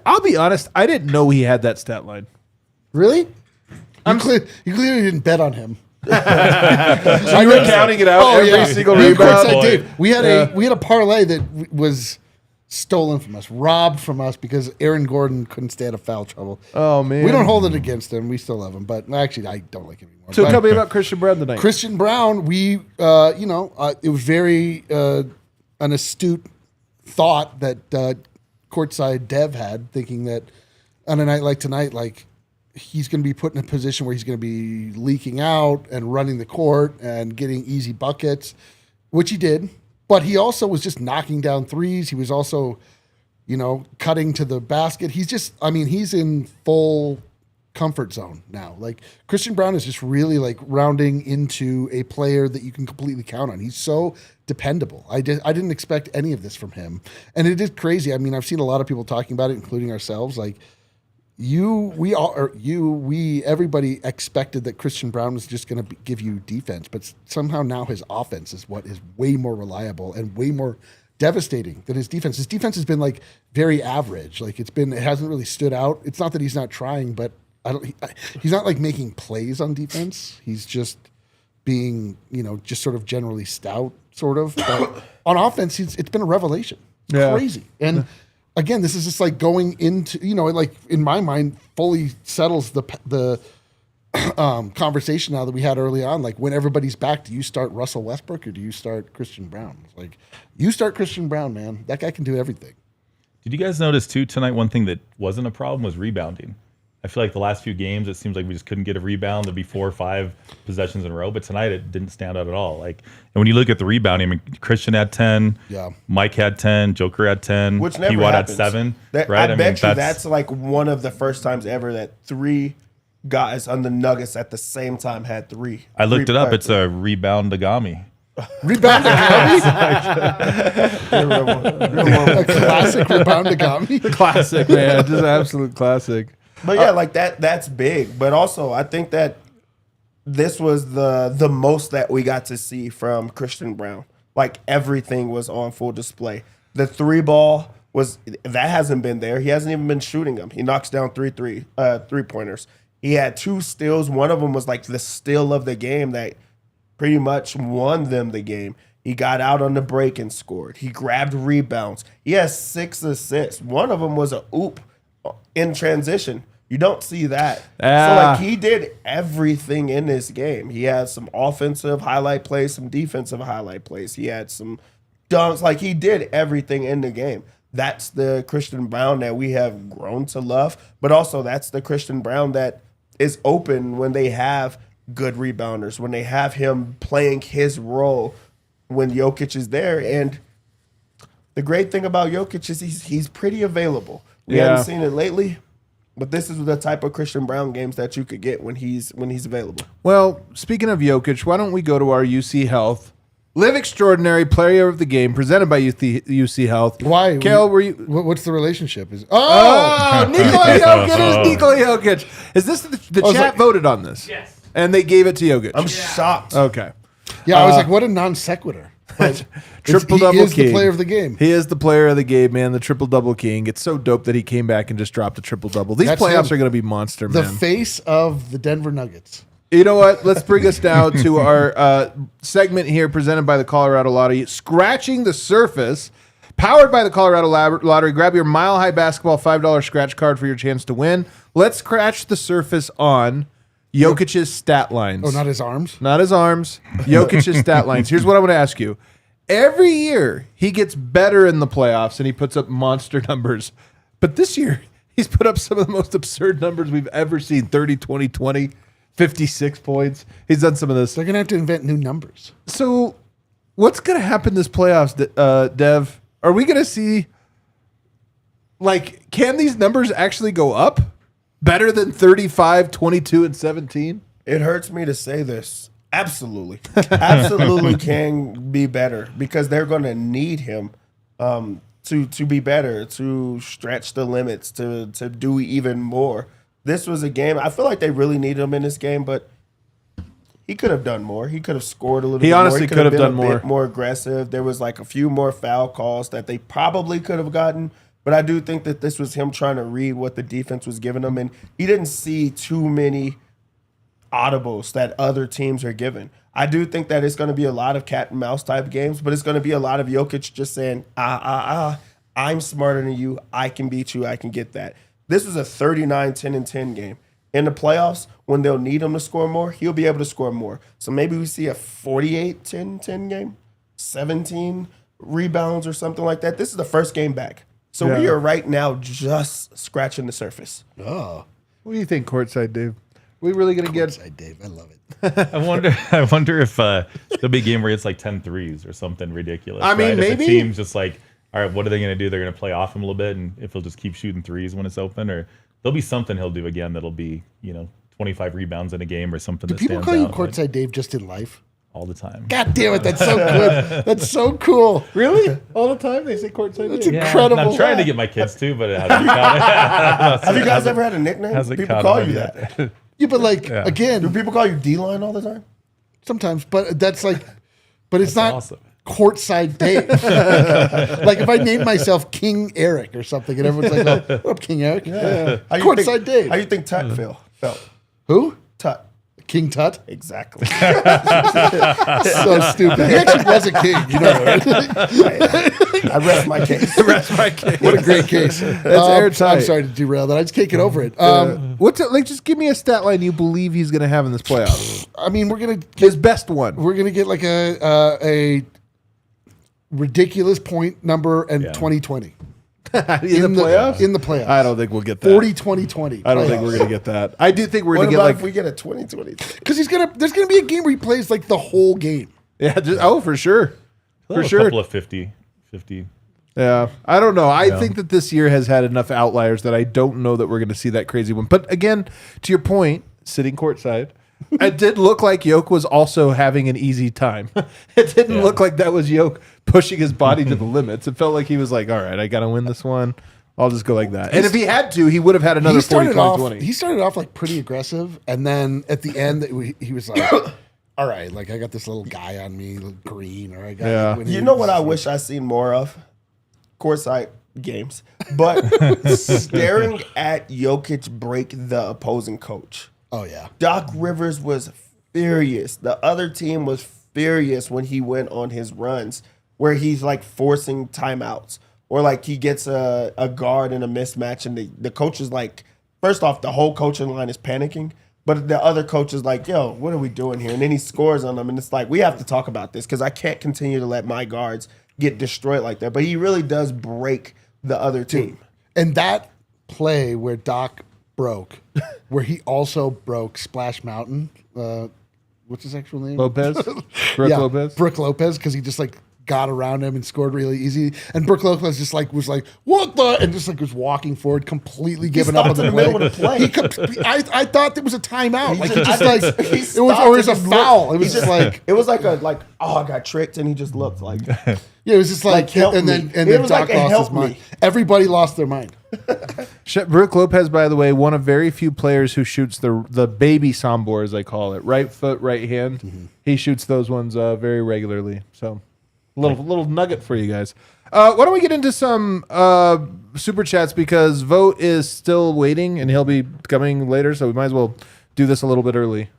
I'll be honest, I didn't know he had that stat line. really? You clearly didn't bet on him. I was counting it out every single Me and rebound. Courtside Dave, we had Yeah. a parlay that was stolen from us, robbed from us because Aaron Gordon couldn't stay out of foul trouble. Oh, man. We don't hold it against him. We still love him, but actually, I don't like him anymore. So But tell me about Christian Braun tonight. Christian Braun, it was very an astute thought that courtside Dev had, thinking that on a night like tonight, like he's going to be put in a position where he's going to be leaking out and running the court and getting easy buckets, which he did. But he also was just knocking down threes. He was also, cutting to the basket. He's in full comfort zone now. Like Christian Braun is just really like rounding into a player that you can completely count on. He's so dependable. I didn't expect any of this from him. And it is crazy. I mean, I've seen a lot of people talking about it, including ourselves. Like everybody expected that Christian Braun was just going to give you defense, but somehow now his offense is what is way more reliable and way more devastating than his defense. His defense has been like very average. Like it hasn't really stood out. It's not that he's not trying, but he's not like making plays on defense. He's just being, just sort of generally stout, sort of. But on offense, it's been a revelation. It's Yeah. crazy. And again, this is just like going into, like in my mind, fully settles the conversation now that we had early on. Like when everybody's back, do you start Russell Westbrook or do you start Christian Braun? It's like, you start Christian Braun, man. That guy can do everything. did you guys notice too tonight? One thing that wasn't a problem was rebounding. I feel like the last few games, it seems like we just couldn't get a rebound. There'd be 4 or 5 possessions in a row, but tonight it didn't stand out at all. Like, and when you look at the rebounding, I mean, Christian had 10, Yeah. Mike had 10, Joker had 10, Which never P-Watt had happens. 7, That, right? I bet you that's like one of the first times ever that 3 guys on the Nuggets at the same time had 3. I looked it up. It's a rebound-agami. Rebound a classic rebound Agami. Classic, man. Just an absolute classic. But yeah, like that's big. But also, I think that this was the most that we got to see from Christian Braun. Like everything was on full display. The 3 ball that hasn't been there. He hasn't even been shooting them. He knocks down 3 3-pointers. He had 2 steals. One of them was like the steal of the game that pretty much won them the game. He got out on the break and scored. He grabbed rebounds. He has 6 assists. One of them was a oop in transition. You don't see that. So like he did everything in this game. He had some offensive highlight plays, some defensive highlight plays. He had some dunks. Like he did everything in the game. that's the Christian Braun that we have grown to love, but also that's the Christian Braun that is open when they have good rebounders, when they have him playing his role when Jokic is there. And the great thing about Jokic is he's pretty available. We haven't seen it lately, but this is the type of Christian Braun games that you could get when he's available. Well, speaking of Jokic, why don't we go to our UC Health Live Extraordinary Player of the Game presented by UC Health. Why? Kale, were you? What's the relationship? Oh, Nikola Jokic is Nikola Jokic. Is this the chat voted on this? Yes. And they gave it to Jokic. I'm shocked. Okay. Yeah, I was like, what a non sequitur. Triple-double He is king. the player of the game. He is the player of the game, man. The triple-double king. It's so dope that he came back and just dropped a triple-double. These That's playoffs him. are going to be monster, The man. face of the Denver Nuggets. You know what? Let's bring us now to our segment here presented by the Colorado Lottery. Scratching the Surface, powered by the Colorado Lottery. Grab your Mile High Basketball $5 scratch card for your chance to win. Let's scratch the surface on Jokic's stat lines. Oh, not his arms? Not his arms. Jokic's stat lines. Here's what I'm going to ask you. Every year, he gets better in the playoffs and he puts up monster numbers. But this year, he's put up some of the most absurd numbers we've ever seen. 30, 20, 20, 56 points. He's done some of this. They're going to have to invent new numbers. So what's going to happen this playoffs, Dev? Are we going to see, like, can these numbers actually go up? Better than 35, 22, and 17? It hurts me to say this. Absolutely. Absolutely can be better because they're going to need him to be better, to stretch the limits, to do even more. This was a game. I feel like they really needed him in this game, but he could have done more. He could have scored a little bit more. Honestly could have been done a more. bit more aggressive. There was like a few more foul calls that they probably could have gotten. But I do think that this was him trying to read what the defense was giving him. And he didn't see too many audibles that other teams are giving. I do think that it's going to be a lot of cat and mouse type games, but it's going to be a lot of Jokic just saying, I'm smarter than you. I can beat you. I can get that. This was a 39-10-10 game. In the playoffs, when they'll need him to score more, he'll be able to score more. So maybe we see a 48-10-10 game, 17 rebounds or something like that. This is the first game back. So we are right now just scratching the surface. Oh. What do you think, courtside, Dave? We really going to get... Courtside Dave. I love it. I wonder if there'll be a game where it's like 10 threes or something ridiculous. I mean, right? maybe. If the team's just like, all right, what are they going to do? They're going to play off him a little bit, and if he'll just keep shooting threes when it's open, or there'll be something he'll do again that'll be, 25 rebounds in a game or something. Do that people stands call you out, like, courtside Dave just in life? all the time? God damn it. That's so good. That's so cool. Really? All the time they say courtside That's Dave? incredible. I'm trying to get my kids too, but it hasn't caught Have you guys ever had a nickname? hasn't People caught call on you yet. that. Yeah, but like, Do again, people call you D-line all the time? sometimes, but that's like, but it's not awesome. courtside Dave. Like if I named myself King Eric or something and everyone's like, oh, what up, King Eric? Yeah. How you Courtside think, Dave. How you think Tut felt? Who? Tut. King Tut? Exactly. So stupid. He actually was a king, you know. Right? I rest my case. What a great case. airtight. I'm sorry to derail that. I just can't get over it. Just give me a stat line you believe he's going to have in this playoffs. I mean, we're gonna His best one. we're gonna get like a ridiculous point number and 2020 in the playoffs? In the playoffs, I don't think we'll get that. 40-20-20. I don't think we're going to get that. I do think we're What going to about get if we get a 2020? because there's gonna be a game where he plays like the whole game. for sure. For A sure. couple of 50. Yeah, I don't know. I think that this year has had enough outliers that I don't know that we're going to see that crazy one. But again, to your point, sitting courtside, it did look like Jokic was also having an easy time. It didn't look like that was Jokic pushing his body to the limits. It felt like he was like, all right, I got to win this one. I'll just go like that. And if he had to, he would have had another 40, 20. He started off like pretty aggressive, and then at the end, he was like, "All right, like I got this little guy on me, little green, or I got." Yeah. when You he know was- what I wish I seen more of? Courtside games. But staring at Jokic break the opposing coach. Oh yeah. Doc Rivers was furious. The other team was furious when he went on his runs where he's like forcing timeouts or like he gets a guard in a mismatch and the coach is like, first off, the whole coaching line is panicking, but the other coach is like, yo, what are we doing here? And then he scores on them and it's like, we have to talk about this because I can't continue to let my guards get destroyed like that. But he really does break the other team. And that play where Doc broke, where he also broke Splash Mountain. What's his actual name? Lopez? Brooke Lopez? Brooke Lopez, because he just like got around him and scored really easy. And Brooke Lopez just like was like, what the? And just like was walking forward, completely giving up on the middle of the play. I thought it was a timeout. Like just- it was a foul. It was just like, It was like I got tricked, and he just looked like. yeah, it was just like help and me. then It was Doc like a lost help his mind. me. Everybody lost their mind. Brooke Lopez, by the way, one of very few players who shoots the baby sambor, as they call it. Right foot, right hand. Mm-hmm. He shoots those ones very regularly. So, little nugget for you guys. Why don't we get into some super chats, because Vogt is still waiting and he'll be coming later, so we might as well do this a little bit early.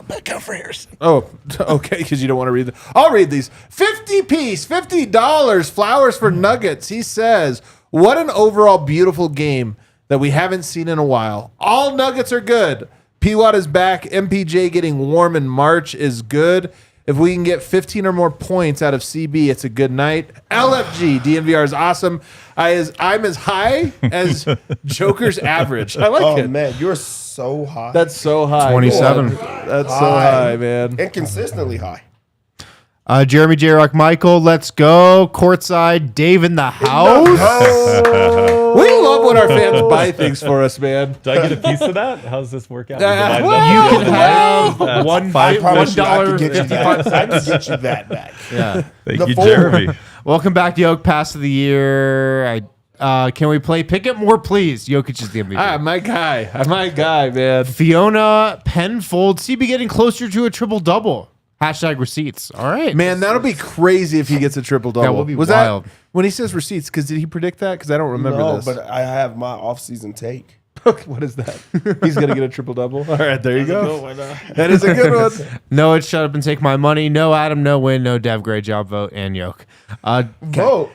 Back out for Harrison. Oh, okay, because you don't want to read them. I'll read these. 50 piece, $50, flowers for Nuggets. He says, what an overall beautiful game that we haven't seen in a while. All Nuggets are good. P-Watt is back. MPJ getting warm in March is good. If we can get 15 or more points out of CB, it's a good night. LFG, DNVR is awesome. I'm as high as Joker's average. I like it. Oh man, you're so high. That's so high. 27. That's so high, man. And consistently high. Jeremy J. Rock Michael, let's go. Courtside, Dave in the house. We love when our fans buy things for us, man. Do I get a piece of that? How does this work out? We Uh, divide well, it up? You can have That's one five $1 I could get you that. I could 55 get you that back. Yeah. Thank The you, four. Jeremy. Welcome back to Yoke Pass of the Year. Can we play Pick It More, please? Jokic is the MVP. My guy, man. Fiona Penfold, CB getting closer to a triple-double. Hashtag receipts. All right. Man, that'll be crazy if he gets a triple double. That will be Was wild. that when he says receipts? Because did he predict that? Because I don't remember No, this. but I have my off-season take. What is that? He's gonna get a triple double. All right, there you go. Good one, That is a good one. No, it's shut up and take my money. No, Adam, no win. No, Dev, great job, Vote, and Yoke. Vote.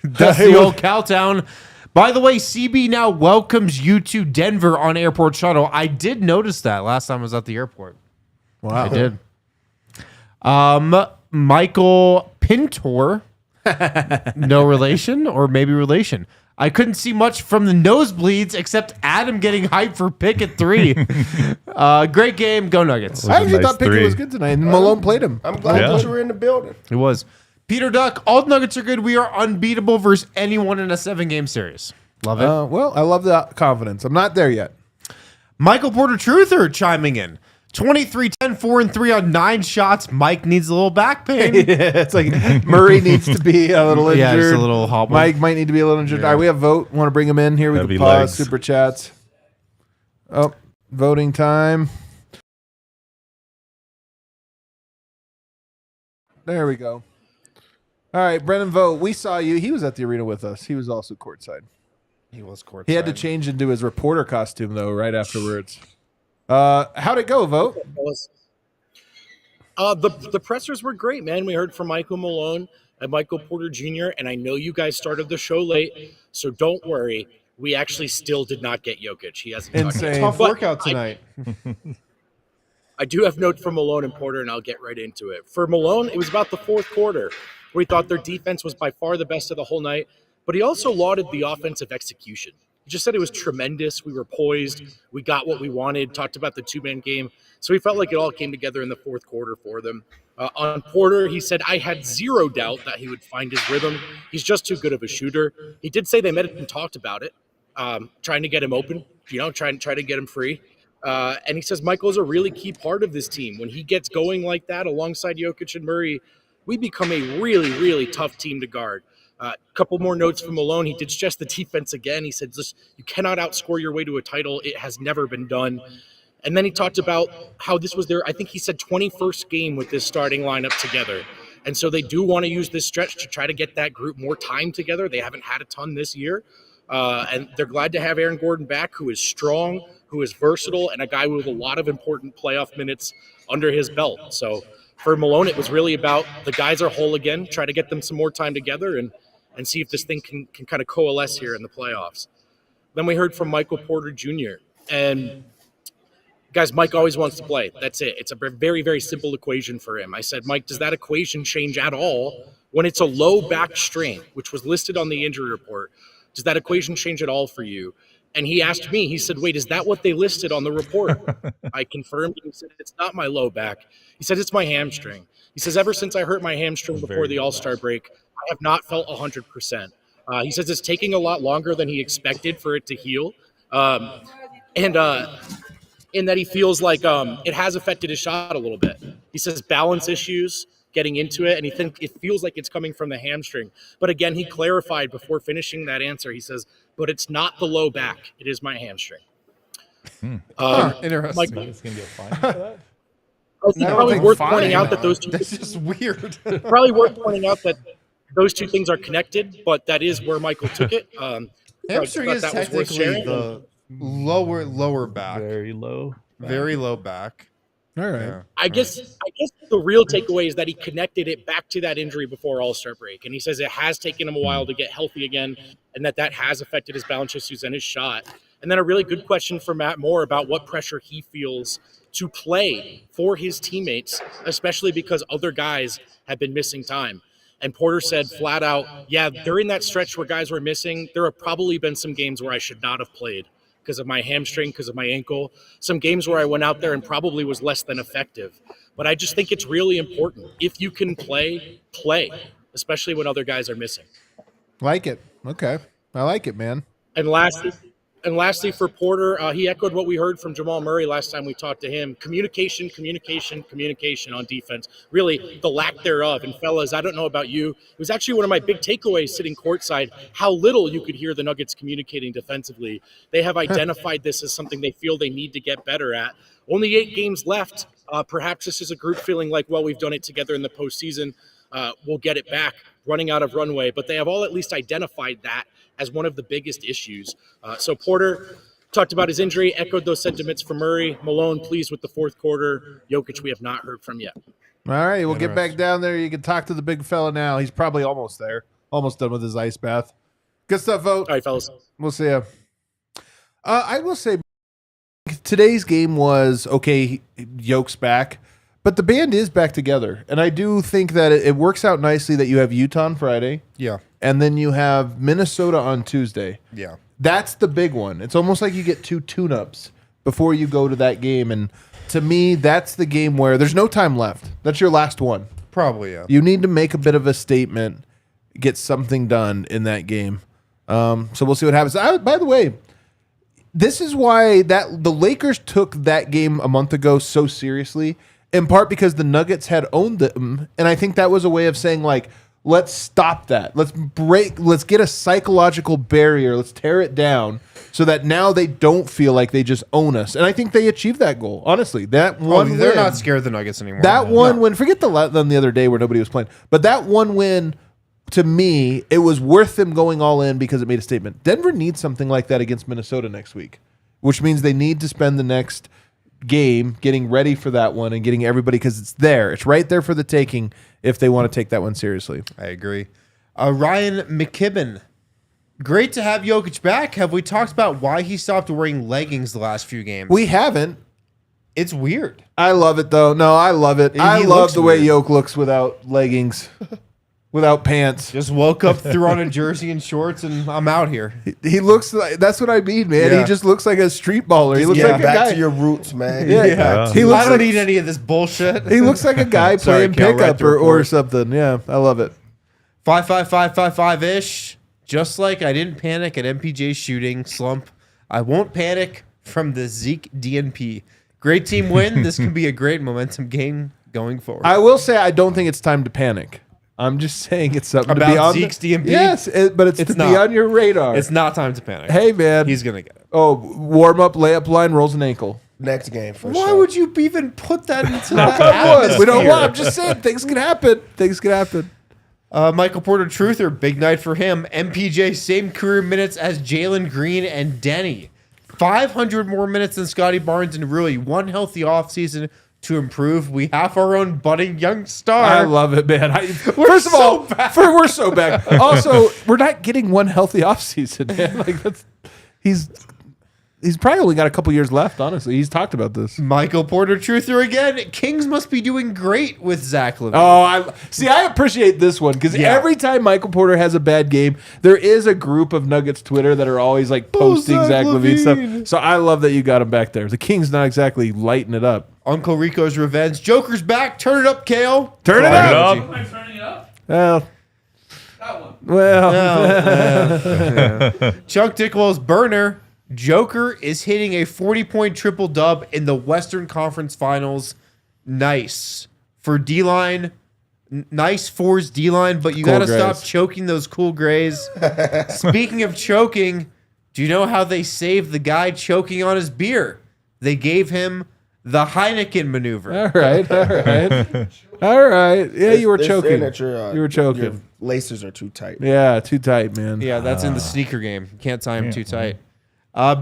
That's the old Cowtown. By the way, CB now welcomes you to Denver on airport shuttle. I did notice that last time I was at the airport. Wow. I did. Michael Pintor, no relation or maybe relation. I couldn't see much from the nosebleeds except Adam getting hyped for pick at 3. Great game. Go Nuggets. I actually nice thought Pickett three. was good tonight, and Malone played him. I'm glad Yeah. that you were in the building. It was. Peter Duck, all Nuggets are good. We are unbeatable versus anyone in a 7-game series. Love it. Well, I love the confidence. I'm not there yet. Michael Porter Truther chiming in. 23, 10, 4, and 3 on 9 shots. Mike needs a little back pain. It's like Murray needs to be a little injured. Yeah, just a little hobble. Mike might need to be a little injured. All right, we have Vote. Want to bring him in here? We Heavy can pause legs. super chats. Oh, voting time. There we go. All right, Brennan Vogt, we saw you. He was at the arena with us. He was also courtside. He was courtside. He had to change into his reporter costume, though, right afterwards. How'd it go, Vogt? The pressers were great, man. We heard from Michael Malone and Michael Porter Jr., and I know you guys started the show late, so don't worry. We actually still did not get Jokic. He hasn't talked yet. Insane. Tough But workout tonight. I do have notes from Malone and Porter, and I'll get right into it. For Malone, it was about the fourth quarter, where he thought their defense was by far the best of the whole night, but he also lauded the offensive execution. He just said it was tremendous. We were poised. We got what we wanted, talked about the two-man game. So he felt like it all came together in the fourth quarter for them. On Porter, he said, I had zero doubt that he would find his rhythm. He's just too good of a shooter. He did say they met and talked about it, trying to get him open, trying to get him free. And he says Michael's a really key part of this team. When he gets going like that alongside Jokic and Murray, we become a really, really tough team to guard. Couple more notes from Malone. He did stress the defense again. He said, you cannot outscore your way to a title. It has never been done. And then he talked about how this was their, I think he said 21st game with this starting lineup together. And so they do want to use this stretch to try to get that group more time together. They haven't had a ton this year. And they're glad to have Aaron Gordon back, who is strong, who is versatile, and a guy with a lot of important playoff minutes under his belt. So for Malone, it was really about the guys are whole again, try to get them some more time together and see if this thing can kind of coalesce here in the playoffs. Then we heard from Michael Porter Jr. And guys, Mike always wants to play. That's it. It's a very, very simple equation for him. I said, Mike, does that equation change at all When it's a low back strain, which was listed on the injury report, does that equation change at all for you? And he asked me, he said, wait, is that what they listed on the report? I confirmed. He said, it's not my low back. He said, it's my hamstring. He says, ever since I hurt my hamstring before the All-Star break, I have not felt 100%. He says it's taking a lot longer than he expected for it to heal. And that he feels like it has affected his shot a little bit. He says balance issues getting into it, and it feels like it's coming from the hamstring. But again, he clarified before finishing that answer. He says, but it's not the low back. It is my hamstring. Interesting. Mike, It's going to get fined for that? it's probably worth pointing out that those two That's just weird. probably worth pointing out that those two things are connected, but that is where Michael took it. Hamstring is that was worth technically sharing. the lower back. Very low. Very low back. All right. Yeah. I guess the real takeaway is that he connected it back to that injury before All-Star break. And he says it has taken him a while to get healthy again, and that has affected his balance issues and his shot. And then a really good question for Matt Moore about what pressure he feels to play for his teammates, especially because other guys have been missing time. And Porter said flat out, yeah, during that stretch where guys were missing, there have probably been some games where I should not have played because of my hamstring, because of my ankle, some games where I went out there and probably was less than effective. But I just think it's really important. If you can play, especially when other guys are missing. Like it. Okay. I like it, man. And lastly for Porter, he echoed what we heard from Jamal Murray last time we talked to him. Communication on defense. Really, the lack thereof. And fellas, I don't know about you. It was actually one of my big takeaways sitting courtside, how little you could hear the Nuggets communicating defensively. They have identified this as something they feel they need to get better at. Only 8 games left. Perhaps this is a group feeling like, well, we've done it together in the postseason. We'll get it back, running out of runway. But they have all at least identified that as one of the biggest issues. So Porter talked about his injury, echoed those sentiments for Murray. Malone pleased with the fourth quarter. Jokic we have not heard from yet. All right. We'll get back down there. You can talk to the big fella now. He's probably almost there. Almost done with his ice bath. Good stuff, Vogt. All right, fellas. We'll see ya. I will say today's game was, okay, Yoke's back, but the band is back together. And I do think that it works out nicely that you have Utah on Friday. Yeah. And then you have Minnesota on Tuesday. Yeah. That's the big one. It's almost like you get 2 tune-ups before you go to that game. And to me, that's the game where there's no time left. That's your last one. Probably, yeah. You need to make a bit of a statement, get something done in that game. So we'll see what happens. By the way, this is why the Lakers took that game a month ago so seriously, in part because the Nuggets had owned them. And I think that was a way of saying, like, let's stop that. Let's get a psychological barrier. Let's tear it down so that now they don't feel like they just own us. And I think they achieved that goal. Honestly, that one They're win, not scared of the Nuggets anymore. that one win, forget them the other day where nobody was playing, but that one win, to me, it was worth them going all in because it made a statement. Denver needs something like that against Minnesota next week, which means they need to spend the next game getting ready for that one and getting everybody, because it's there. It's right there for the taking if they want to take that one seriously. I agree. Ryan McKibben. Great to have Jokic back. Have we talked about why he stopped wearing leggings the last few games? We haven't. It's weird. I love it, though. No, I love it. I love looks the way weird. Yoke looks without leggings, without pants. Just woke up, threw on a jersey and shorts, and I'm out here. He looks like, that's what I mean, man. Yeah. He just looks like a street baller. He looks Get like a back guy. to your roots, man. Yeah. Get back to He your looks I don't like need any of this bullshit. he looks like a guy Sorry, playing Cal, right pickup to or report. something. Yeah, I love it. 5-5-5-5-5-ish. Just like I didn't panic at MPJ's shooting slump, I won't panic from the Zeke DNP. Great team win. This could be a great momentum game going forward. I will say I don't think it's time to panic. I'm just saying it's something About to be on Zeke's DNP? Yes, but it's to be not. on your radar. It's not time to panic. Hey, man. He's going to get it. Oh, warm up, layup line, rolls an ankle. next game for Why sure. would you even put that into that We don't atmosphere? want. I'm just saying things can happen. Things can happen. Michael Porter Truther, big night for him. MPJ, same career minutes as Jalen Green and Denny. 500 more minutes than Scotty Barnes and Rui. One healthy offseason to improve. We have our own budding young star. I love it, man. First of all, we're so bad. Also, we're not getting one healthy offseason, man. Like he's probably only got a couple years left, honestly. He's talked about this. Michael Porter truther again. Kings must be doing great with Zach LaVine. Oh, I appreciate this one because every time Michael Porter has a bad game, there is a group of Nuggets Twitter that are always like posting Zach LaVine stuff. So I love that you got him back there. The Kings not exactly lighting it up. Uncle Rico's revenge. Joker's back. Turn it up, Kale. Turn it up. Am I turning it up? Well, That one. Chuck Dickwell's burner. Joker is hitting a 40-point triple-dub in the Western Conference Finals. Nice. For D-line. Nice for his D-line, but you got to stop choking those cool grays. Speaking of choking, do you know how they saved the guy choking on his beer? They gave him the Heineken maneuver. all right. All right. Yeah, you were They're choking. saying that You were choking. Your laces are too tight. Yeah, too tight, man. Yeah, that's in the sneaker game. You can't tie him too tight.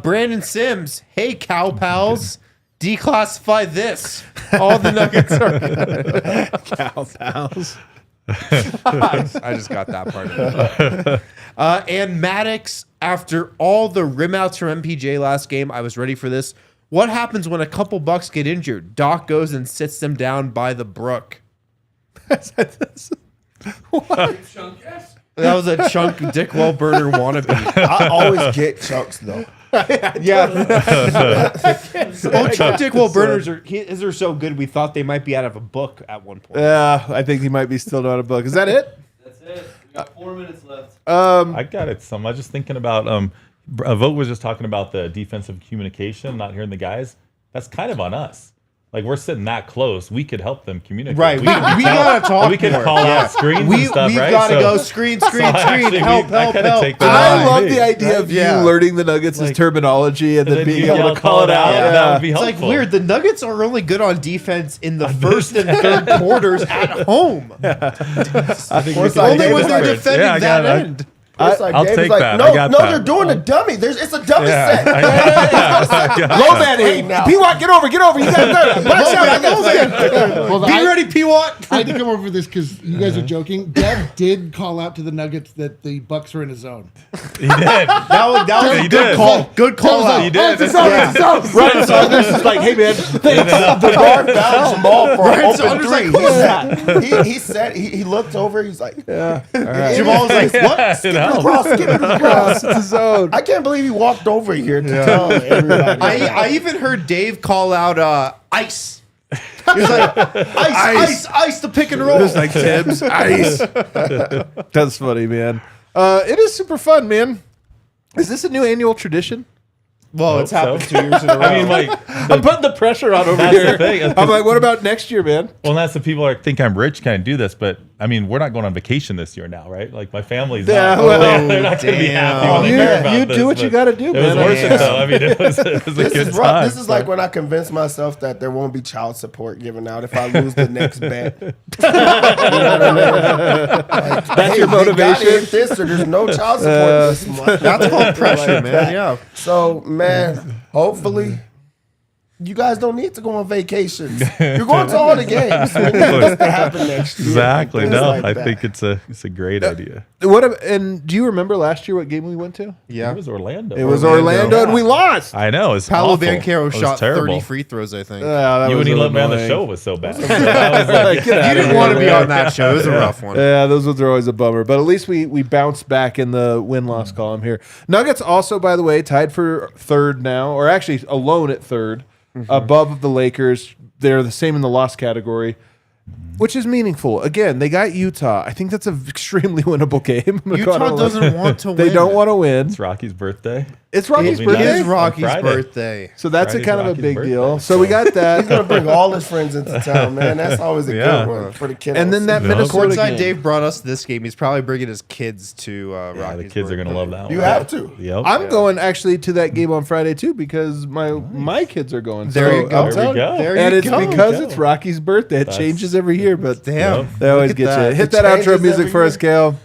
Brandon Sims. Hey, cow pals. Declassify this. All the Nuggets are... Cow pals. I just got that part of it. And Maddox, after all the rim outs from MPJ last game, I was ready for this. What happens when a couple Bucks get injured? Doc goes and sits them down by the brook. Chunk ass. That was a Chunk Dickwell burner wannabe. I always get chunks though. Yeah. Chunk Dickwell burners are so good we thought they might be out of a book at one point. Yeah, I think he might be still not a book. Is that it? That's it. We got 4 minutes left. I got it. I was just thinking about Vogt was just talking about the defensive communication, not hearing the guys. That's kind of on us. Like we're sitting that close, we could help them communicate. Right, we gotta talk. We could more. call out screens and stuff, we've right? gotta go screen, actually, help. I love the idea of you Yeah. learning the Nuggets' terminology and then being able to call it out. Yeah. That would be It's helpful. like weird. The Nuggets are only good on defense in the first and third quarters at home. Only when they're defending Yeah, I that got it. end. I'll Dave's take like, that. No, I got that. you're doing a dummy. It's a dummy set. Low man, hey, P-Watt, get over. You got to Well, Be ready, P-Watt. I had to come over for this because you guys are joking. Dev did call out to the Nuggets that the Bucks are in a zone. He did. That was He a good did. call. Good call out. He did. It's a zone. Right, so this is like, hey, man, The guard fouled Jamal for an open Saunders like, three. who is that? He said he looked over. He's like, Jamal was like, what? It helped. Ross, give me the Ross. it's a zone. I can't believe he walked over here to tell everybody. I even heard Dave call out ice. He was like, ice, the pick and roll. It's like Tibbs, ice. That's funny, man. It is super fun, man. Is this a new annual tradition? Well, it's Hope happened so. 2 years in a row. I mean, like, I'm putting the pressure on over That's here. the thing. I'm like, what about next year, man? well, that's the people that think I'm rich kind of do this, but I mean, we're not going on vacation this year now, right? Like my family's Yeah, not. well, they're not going to be happy when they You- hear about you this, do what you but gotta do, It was man. worth it though. I mean, it was a This good is rough. time. This is like when I convince myself that there won't be child support given out if I lose the next bet. You know what I mean? Like, That's your we gotta motivation? hit this, or there's no child support this month. That's called pressure, man. Yeah. So, man, hopefully, you guys don't need to go on vacations. You're going to all the games. We need this to happen next year. exactly. Things No, like I that. think it's a great idea. And do you remember last year what game we went to? Yeah. It was Orlando. It was Orlando, and we lost. I know. It's Paolo awful. Banchero It was shot terrible. 30 free throws, I think. That You was wouldn't even let me on the annoying. show. Was so bad. I was like, Get out You of didn't here, want to be man. on that show. It was a rough one. Yeah, those ones are always a bummer. But at least we bounced back in the win-loss column here. Nuggets also, by the way, tied for third now, or actually alone at third, above the Lakers. They're the same in the loss category, which is meaningful. Again, they got Utah. I think that's an extremely winnable game. Utah doesn't want to win. They don't want to win. it's Rocky's birthday. It's Rocky's It birthday. is Rocky's Friday. birthday. So that's Friday's a kind of a Rocky's big birthday. deal. So we got He's that. going to bring all his friends into town, man. That's always a Yeah. good one for the kiddos. And then that No. Minnesota Courtside game. Dave brought us this game. He's probably bringing his kids to Yeah, Rocky's the kids are gonna birthday. love that one. You have to. Yep. I'm going actually to that game on Friday too because my kids are going. There So you go. I'm telling There we go. There and you it's go. because it's Rocky's birthday. It changes every year, but Damn. they always Look get at you. that. Hit It that outro changes music every for us, year. Kale.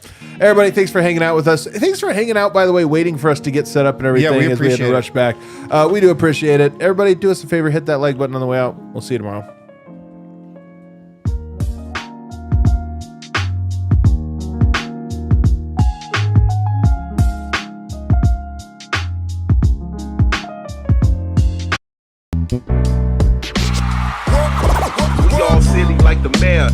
Everybody, thanks for hanging out with us. Thanks for hanging out, by the way, waiting for us to get set up and everything Yeah, we as we had to appreciate rush back. We do appreciate it. Everybody, do us a favor, hit that like button on the way out. We'll see you tomorrow. We all city like the mayor.